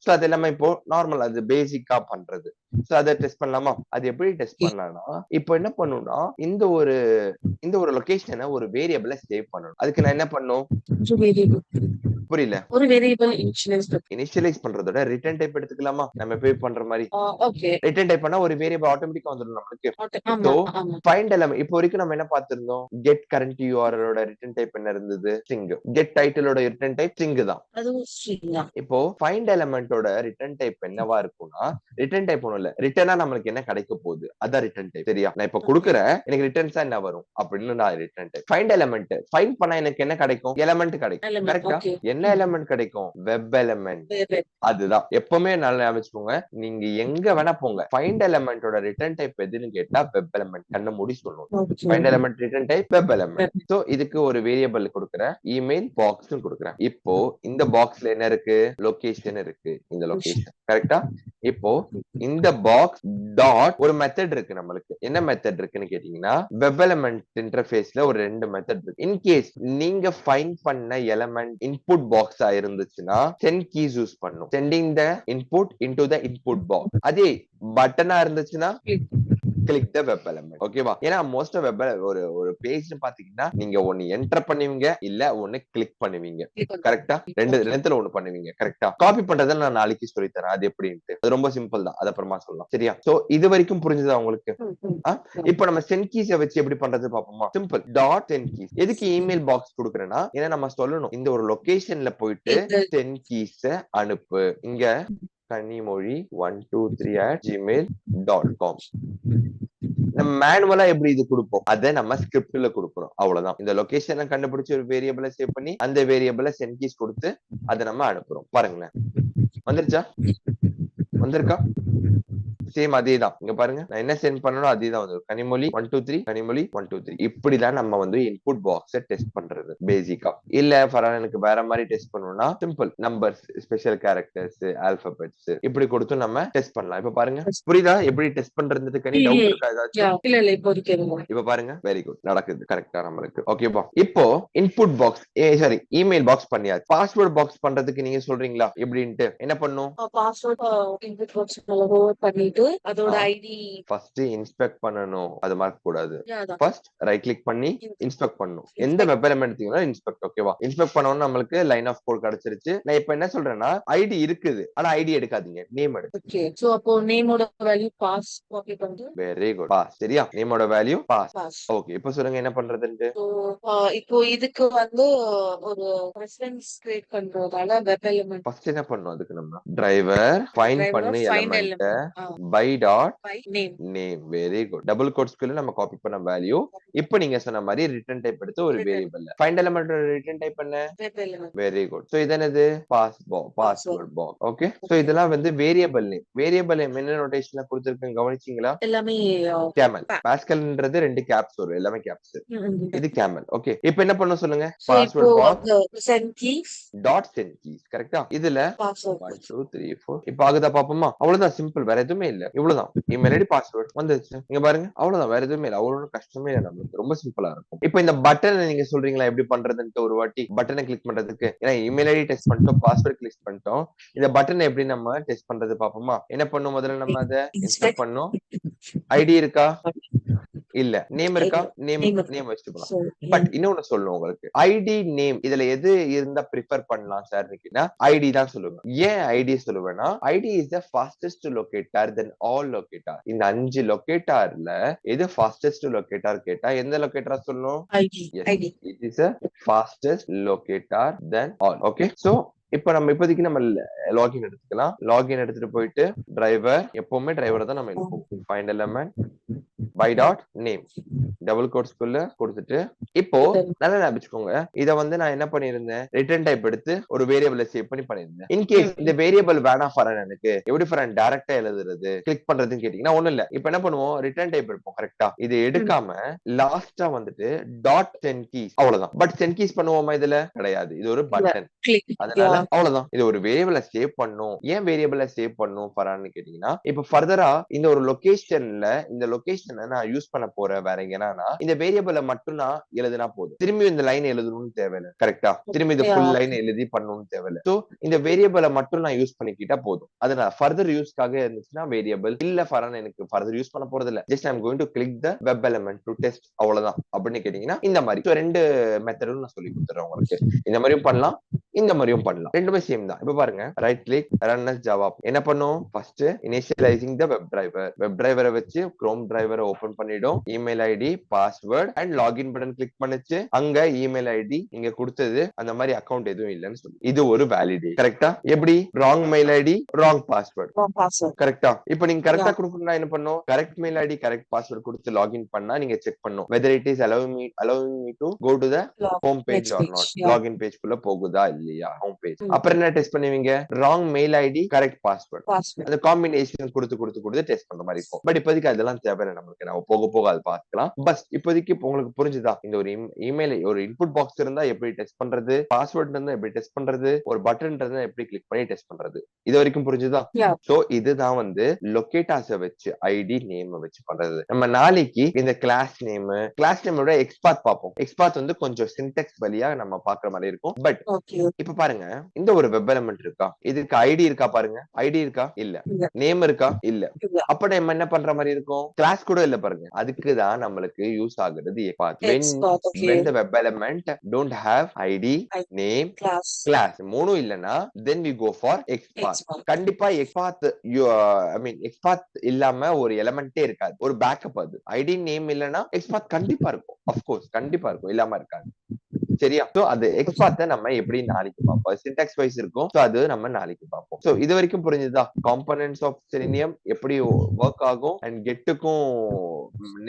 சோ அது எல்லாமே இப்போ நார்மல், அது பேசிக்கா பண்றது. சோ அதை டெஸ்ட் பண்ணலாமா? அது எப்படி டெஸ்ட் பண்ணலாம்னா, இப்போ என்ன பண்ணணும்னா, இந்த ஒரு லொகேஷனை ஒரு வேரியபிள சேவ் பண்ணணும். அதுக்கு நான் என்ன பண்ணணும், புரியல? ஒரு வேரியபிள் இனிஷியலைஸ் பண்றதோட ரிட்டர்ன் டைப் எடுத்துக்கலாமா, நம்ம எப்பவே பண்ற மாதிரி? ரிட்டர்ன் டைப் பண்ணா ஒரு வேரியபிள் ஆட்டோமேட்டிக்கா வந்துடும் நம்மளுக்கு. சோ ஃபைண்ட் எலிமெண்ட், இப்போ வரைக்கும் நம்ம என்ன பார்த்திருந்தோம், கெட் கரண்ட் URL ஓட ரிட்டர்ன் டைப் என்ன இருந்தது, ஸ்ட்ரிங். கெட் டைட்டிலோட ரிட்டர்ன் டைப் ஸ்ட்ரிங் தான். இப்போ ஃபைண்ட் எலிமெண்டோட ரிட்டர்ன் டைப் என்னவா இருக்கும்னா, ரிட்டர்ன் டைப் ஒண்ணும் இல்ல, ரிட்டர்னா நம்மளுக்கு என்ன கிடைக்க போகுது, அதான் ரிட்டர்ன் டைப். சரியா? நான் இப்போ கொடுக்குறேன், எனக்கு ரிட்டர்ன்ஸா என்ன வரும் அப்படின்னு நான் return type. Find element find பண்ணா எனக்கு என்ன கிடைக்கும், எலிமெண்ட் கிடைக்கும். கரெக்ட்டா? என்ன எலிமெண்ட் கிடைக்கும், வெப் எலிமெண்ட். அதுதான் எப்பவுமே நல்லா ஞாபகிச்சுக்கோங்க, நீங்க எங்க வேணா போங்க, ஃபைண்ட் எலிமெண்டோட ரிட்டர்ன் டைப் எதுன்னு கேட்டா வெப் எலிமெண்ட், கண்ண மூடி சொல்லணும். Find element return type web element. So இதுக்கு ஒரு வேரியபிள் கொடுக்குறேன், இமெயில் பாக்ஸ் கொடுக்குறேன். இப்போ இந்த பாக்ஸ்ல என்ன இருக்கு, லொகேஷன் இருக்கு, இந்த லொகேஷன். கரெக்ட்டா? இப்போ இந்த பாக்ஸ் டாட் ஒரு மெத்தட் இருக்கு நம்மளுக்கு. என்ன மெத்தட் இருக்குன்னு கேட்டீங்கன்னா, வெப் எலிமெண்ட் இன்டர்ஃபேஸ்ல ஒரு 2 மெத்தட் இருக்கு. இன் கேஸ் நீங்க ஃபைண்ட் பண்ண எலிமெண்ட் இன்புட் பாக்ஸா இருந்துச்சுன்னா சென்ட் கீஸ் யூஸ் பண்ணும், sending the input into the input box. அதே பட்டனா இருந்துச்சுன்னா click the web element. ஓகேவா? ஏன்னா மோஸ்ட் ஆஃப் வெப் ஒரு பேஜ்னு பாத்தீங்கன்னா, நீங்க ஒன்னு என்டர் பண்ணுவீங்க, இல்ல ஒன்னு கிளிக் பண்ணுவீங்க. கரெக்ட்டா? ரெண்டுல ஒன்னு பண்ணுவீங்க. கரெக்ட்டா? காப்பி பண்றதை நான் நாளைக்கு சொல்லி தரேன், அது எப்படின்ட்டு. அது ரொம்ப சிம்பிள் தான், அது அப்புறமா சொல்லலாம். சரியா? சோ இது வரைக்கும் புரிஞ்சதா உங்களுக்கு? இப்போ நம்ம சென்ட் கீஸை வச்சு எப்படி பண்றது பாப்போமா? சிம்பிள். Dot send keys. எதுக்கு இமெயில் பாக்ஸ் கொடுக்குறேன்னா, ஏன்னா நம்ம சொல்லணும், இந்த ஒரு லொகேஷன்ல போயிட்டு சென்ட் கீஸ அனுப்பு. இங்க கனிமொழி 123@gmail.com. நம்ம மேனுவலா எப்படி இது கொடுப்போம், அதை நம்ம ஸ்கிரிப்ட்ல கொடுக்குறோம், அவ்வளவுதான். இந்த லொகேஷனை கண்டுபிடிச்சு ஒரு வேரியபிளை சேவ் பண்ணி அந்த வேரியபிளை சென்ட் கீஸ் கொடுத்து அதை நம்ம அனுப்புறோம். பாருங்களேன், வந்துருச்சா? வந்திருக்கா? சேம் அதேதான். இங்க பாருங்க, நான் என்ன சென்ட் பண்ணனும் அதேதான் வந்து கனிமொழி 123 கனிமொழி 123. இப்படிதான் நம்ம வந்து இன்புட் பாக்ஸை டெஸ்ட் பண்றது பேசிக்கா. இல்ல ஃபரான் எனக்கு வேற மாதிரி டெஸ்ட் பண்ணணும்னா simple, numbers, special characters, alphabets இப்படி கொடுத்து நம்ம டெஸ்ட் பண்ணலாம். இப்ப பாருங்க, புரியுதா எப்படி டெஸ்ட் பண்றதுக்கு? டவுட் இருக்கா ஏதாச்சும்? இல்ல இப்ப பாருங்க, வெரி குட், நடக்குது கரெக்டா நம்மளுக்கு. ஓகேவா? இப்போ input box sorry email box பண்ணியாச்சு. பாஸ்வேர்ட் பாக்ஸ் பண்றதுக்கு நீங்க சொல்றீங்களா எப்படின்ட்டு? என்ன பண்ணும், பாஸ்வேர்ட் இன்புட் பாக்ஸ் பண்ணிட்டு
போயிட்டு அதோட
ஆ.
ஐடி
ஃபர்ஸ்ட் இன்ஸ்பெக்ட் பண்ணணும். அது மறக்க கூடாது.
அதான்
ஃபர்ஸ்ட் ரைட் கிளிக் பண்ணி இன்ஸ்பெக்ட் பண்ணணும். எந்த
இன்ஸ்பெக்ட்
வெப் எலிமெண்ட் எடுத்தீங்கன்னா இன்ஸ்பெக்ட். ஓகேவா? இன்ஸ்பெக்ட் பண்ணோம்னா நம்மளுக்கு லைன் ஆஃப் கோட் கிடைச்சிருச்சு. நான் இப்ப என்ன சொல்றேன்னா ஐடி இருக்குது. ஆனா ஐடி எடுக்காதீங்க. நேம் எடுங்க.
ஓகே. சோ அப்போ நேமோட வேல்யூ பாஸ் காப்பி பண்ணிட்டு
வெரி குட். பாஸ். சரியா? நேமோட வேல்யூ பாஸ்.
பாஸ்.
ஓகே. இப்ப சொல்லுங்க என்ன பண்றதுன்ட்டு.
ஸோ இப்போ இதுக்கு வந்து ஒரு ரெஃபரன்ஸ் கிரியேட் பண்றதால வெப் எலிமெண்ட்
ஃபர்ஸ்ட் என்ன பண்ணணும் அதுக்கு நம்ம டிரைவர் ஃபைண்ட்
டிரைவர்
பண்ணு
find
element
element
by dot
by name.
Name. Very good. Double கோட்ஸ்குள்ள நம்ம காப்பி பண்ண வேல்யூ இப்போ நீங்க சொன்ன மாதிரி ரிட்டர்ன் டைப் எடுத்து ஒரு variable find element return type பண்ண
web element
very good. So இது என்னது
password.
Password box. Okay. So இதெல்லாம் வந்து வேரியபிள் நேம். வேரியபிள் நேம் என்ன நோட்டேஷன்ல கொடுத்திருக்கேன் கவனிச்சீங்களா?
எல்லாமே
கேமல். பாஸ்கல்ன்றது 2 கேப்ஸ் வரும். எல்லாமே கேப்ஸ். இது கேமல். ஓகே. இப்போ என்ன பண்ணனும் சொல்லுங்க?
சோ இப்போ
password box
send keys
dot send keys. கரெக்ட்டா? இதுல 1
பாஸ்வேர்ட்
2 3 4 இப்போ ஆகுதா பாப்போமா? அவ்வளவுதான். சிம்பிள். வேற எதுவுமே இல்ல. இவ்வளவுதான். இமெயில் ஐடி பாஸ்வேர்ட் வந்துருச்சு. இங்க பாருங்க. அவ்வளவுதான். வேற எதுவுமே இல்ல. அவ்வளவு கஷ்டமே இல்ல நமக்கு. ரொம்ப சிம்பிளா இருக்கும். இப்போ இந்த பட்டன் நீங்க சொல்றீங்களா எப்படி பண்றதுன்னு ஒரு வாட்டி பட்டனை கிளிக் பண்றதுக்கு? ஏன்னா இமெயில் ஐடி டெஸ்ட் பண்ணிட்டோம், பாஸ்வேர்ட் கிளிக் பண்ணிட்டோம். இந்த பட்டனை எப்படி நம்ம டெஸ்ட் பண்றது பாப்போமா? என்ன பண்ணும் முதல்ல நம்ம அதை இன்ஸ்டால் பண்ணோம். ஐடி இருக்கா? இல்ல. நேம் இருக்கா? நேம் வச்சுட்டு போலாம். பட் இன்னொன்னு சொல்லணும் உங்களுக்கு. ஐடி நேம் இதுல எது இருந்தா ப்ரிஃபர் பண்ணலாம் சார் கேட்டீங்கன்னா ஐடி தான் சொல்லுவேன். ஏன் ஐடி சொல்லுவேன்னா ID is the fastest locator then all locator. இந்த 5 லொகேட்டர்ல எது ஃபாஸ்டஸ்ட் லொகேட்டர் கேட்டா எந்த லொகேட்டரா சொல்லணும்?
ID ID
it is a fastest locator than all. Okay. So இப்ப நம்ம இப்போதைக்கு நம்ம லாகின் எடுத்துக்கலாம். லாகின் எடுத்துட்டு போயிட்டு டிரைவர் எப்பவுமே டிரைவரை தான் நம்ம எழுப்போம். Find element by dot name double கோட்ஸ்குள்ள கொடுத்துட்டு இப்போ நல்லா ஞாபகிச்சுக்கோங்க. இத வந்து நான் என்ன பண்ணிருந்தேன் ரிட்டர்ன் டைப் எடுத்து ஒரு வேரியபிள சேவ் பண்ணி பண்ணிருந்தேன். இன்கேஸ் இந்த வேரியபிள் வேணாம் ஃபரன் எனக்கு எப்படி ஃபரன் டைரக்டா எழுதுறது கிளிக் பண்றதுன்னு கேட்டீங்கன்னா ஒண்ணு இல்ல. இப்போ என்ன பண்ணுவோம் ரிட்டர்ன் டைப் எடுப்போம். கரெக்டா? இது எடுக்காம லாஸ்டா வந்துட்டு டாட் சென்ட் கீஸ் அவ்வளவுதான். பட் சென்ட் கீஸ் பண்ணுவோமா? இதுல கிடையாது. இது ஒரு பட்டன். அதனால அவ்வளவுதான். இது ஒரு வேரியபிள சேவ் பண்ணும். ஏன் வேரியபிள சேவ் பண்ணும் ஃபரான்னு கேட்டீங்கன்னா இப்ப ஃபர்தரா இந்த ஒரு லொகேஷன்ல இந்த லொகேஷனை நான் யூஸ் பண்ண போறேன் வேற எங்கன்னா இந்த வேரியபிள மட்டும் நான் எழுதினா போதும். திரும்பி இந்த லைன் எழுதணும்னு தேவையில்லை. கரெக்டா? திரும்பி இந்த ஃபுல் லைன் எழுதி பண்ணணும்னு தேவையில்லை. சோ இந்த வேரியபிள மட்டும் நான் யூஸ் பண்ணிக்கிட்டா போதும். அதனால ஃபர்தர் யூஸ்க்காக இருந்துச்சுன்னா வேரியபிள் இல்ல ஃபரான் எனக்கு ஃபர்தர் யூஸ் பண்ண போறது இல்ல. Just I'm going to click the web element to test அவ்வளவுதான். அப்படின்னு கேட்டீங்கன்னா இந்த மாதிரி ரெண்டு மெத்தடும் நான் சொல்லி கொடுத்துறேன் உங்களுக்கு. இந்த மாதிரியும் பண்ணலாம், இந்த மாதிரியும் பண்ணலாம். ரெண்டுமே சேம் தான். இப்ப பாருங்க right click run as Java என்ன பண்ணும்? First initialising the web driver. Web டிரைவரை வச்சு குரோம் டிரைவரை ஓபன் பண்ணிடும். Email ID password and login button click பண்ணுச்சு. அங்க இமெயில் ஐடி நீங்க கொடுத்தது அந்த மாதிரி அக்கவுண்ட் எதுவும் இல்லைன்னு சொல்லி இது ஒரு வேலிடேட். கரெக்டா? எப்படி? Wrong mail ID wrong password. கரெக்டா? இப்போ நீங்க கரெக்டா கொடுக்கணும்னா என்ன பண்ணும்? Correct mail ID correct password கொடுத்து லாகின் பண்ணா நீங்க செக் பண்ணும் whether it is allowing me to go to the home page or not. Login page குள்ள போகுதா இல்லையா? Home page. அப்புறம் என்ன டெஸ்ட் பண்ணுவீங்க? Wrong mail ID correct password. அந்த காம்பினேஷன் கொடுத்து டெஸ்ட் பண்ற மாதிரி இருக்கும். பட் இப்போதைக்கு அதெல்லாம் தேவையில்லை நமக்கு. நம்ம போக போக அது பார்க்கலாம். பஸ் இப்போதைக்கு உங்களுக்கு புரிஞ்சுதா? இந்த ஒரு இமெயில் ஒரு இன்புட் பாக்ஸ் இருந்தா எப்படி டெஸ்ட் பண்றது, பாஸ்வேர்ட் இருந்தா எப்படி டெஸ்ட் பண்றது, ஒரு பட்டன் இருந்தா எப்படி கிளிக் பண்ணி டெஸ்ட் பண்றது, இது வரைக்கும் புரிஞ்சுதா? சோ இதுதான் வந்து லொகேட்டாஸ வச்சு ஐடி நேம் வச்சு பண்றது. நம்ம நாளைக்கு இந்த கிளாஸ் நேமோட எக்ஸ்பாத் பார்ப்போம். எக்ஸ்பாத் வந்து கொஞ்சம் சின்டெக்ஸ் வழியா நம்ம பாக்குற மாதிரி இருக்கும். பட் இப்ப பாருங்க இந்த ஒரு வெப் எலிமெண்ட் இருக்கா, இதுக்கு ஐடி இருக்கா பாருங்க. ஐடி இருக்கா? இல்ல. நேம் இருக்கா? இல்ல. அப்ப நம்ம என்ன பண்ற மாதிரி இருக்கும்? கிளாஸ் கூட இல்ல பாருங்க. அதுக்கு தான் நம்மளுக்கு யூஸ் ஆகுறது எக்ஸ்பாத். when the web element don't have id name class மூணும் இல்லனா then we go for XPath. கண்டிப்பா XPath XPath இல்லாம ஒரு எலிமெண்டே இருக்காது. ஒரு பேக்கப் அது. ஐடி நேம் இல்லனா XPath கண்டிப்பா இருக்கும். of course கண்டிப்பா இருக்கும். இல்லாம இருக்காது. சரியா? சோ அது எக்ஸ்பாத்த நம்ம எப்படி நாளைக்கு பார்ப்போம். சின்டாக்ஸ் வைஸ் இருக்கும். சோ அது நம்ம நாளைக்கு பார்ப்போம். சோ இது வரைக்கும் புரிஞ்சுதா? காம்போனன்ட்ஸ் ஆஃப் செலினியம் எப்படி வொர்க் ஆகும் அண்ட் கெட்டுக்கும்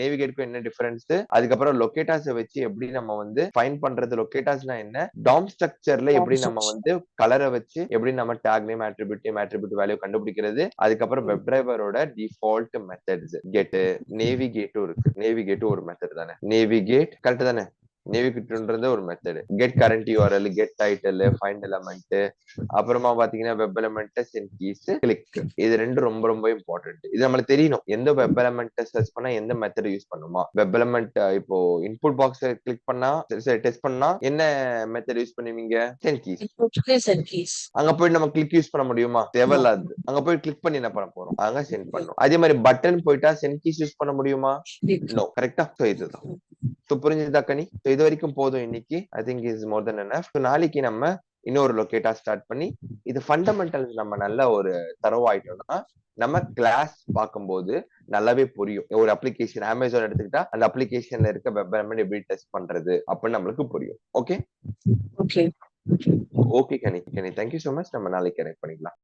நேவிகேட்டுக்கும் என்ன டிஃபரன்ஸ், அதுக்கப்புறம் லொகேட்டாஸ வச்சு எப்படி நம்ம வந்து ஃபைண்ட் பண்றது, லொகேட்டாஸ்னா என்ன, டாம் ஸ்ட்ரக்சர்ல எப்படி நம்ம வந்து கலரை வச்சு எப்படி நம்ம டேக் நேம் அட்ரிபியூட் வேல்யூ கண்டுபிடிக்கிறது, அதுக்கப்புறம் வெப் டிரைவரோட டிஃபால்ட் மெத்தட்ஸ் கெட் நேவிகேட்டும் இருக்கு. நேவிகேட்டும் ஒரு மெத்தட் தானே. நேவிகேட் கரெக்ட் தானே? நேவிகேட்டர்ன்றது ஒரு method. Get current URL, get title, find element, அப்புறமா பாத்தீங்கன்னா web element, send keys, click. இது ரெண்டும் ரொம்ப ரொம்ப இம்பார்ட்டன்ட். இது நம்மளுக்கு தெரியணும் எந்த வெப் எலமெண்ட் சர்ச் பண்ணா எந்த மெத்தட் யூஸ் பண்ணுமா. வெப் எலமெண்ட் இப்போ இன்புட் பாக்ஸ் கிளிக் பண்ணா டெஸ்ட் பண்ணா என்ன மெத்தட் யூஸ் பண்ணுவீங்க? Send keys.
இன்புட்க்கு சென்ட் கீஸ்.
அங்க போய் நம்ம கிளிக் யூஸ் பண்ண முடியுமா? தேவையில்லாது. அங்க போய் கிளிக் பண்ணி என்ன பண்ண போறோம்? அங்க சென்ட் பண்ணும். அதே மாதிரி பட்டன் போயிட்டா சென்ட் கீஸ் யூஸ் பண்ண முடியுமா? நோ. கரெக்டா? சோ இதுதான். சோ புரிஞ்சுதா கனி? சோ இது வரைக்கும் போதும் இன்னைக்கு. I think is more then enough. நாளைக்கு நம்ம இன்னொரு லொகேட்டா ஸ்டார்ட் பண்ணி இது ஃபண்டமெண்டல்ஸ் நம்ம நல்ல ஒரு தரவாயிட்டோம்னா நம்ம கிளாஸ் பார்க்கும்போது நல்லாவே புரியும். ஒரு அப்ளிகேஷன் அமேசான் எடுத்துக்கிட்டா அந்த அப்ளிகேஷன்ல இருக்க வெப் எலமெண்ட் எப்படி டெஸ்ட் பண்றது அப்படின்னு நம்மளுக்கு புரியும். ஓகே
ஓகே
ஓகே கனி. Thank you so much. நம்ம நாளைக்கு கனெக்ட் பண்ணிக்கலாம்.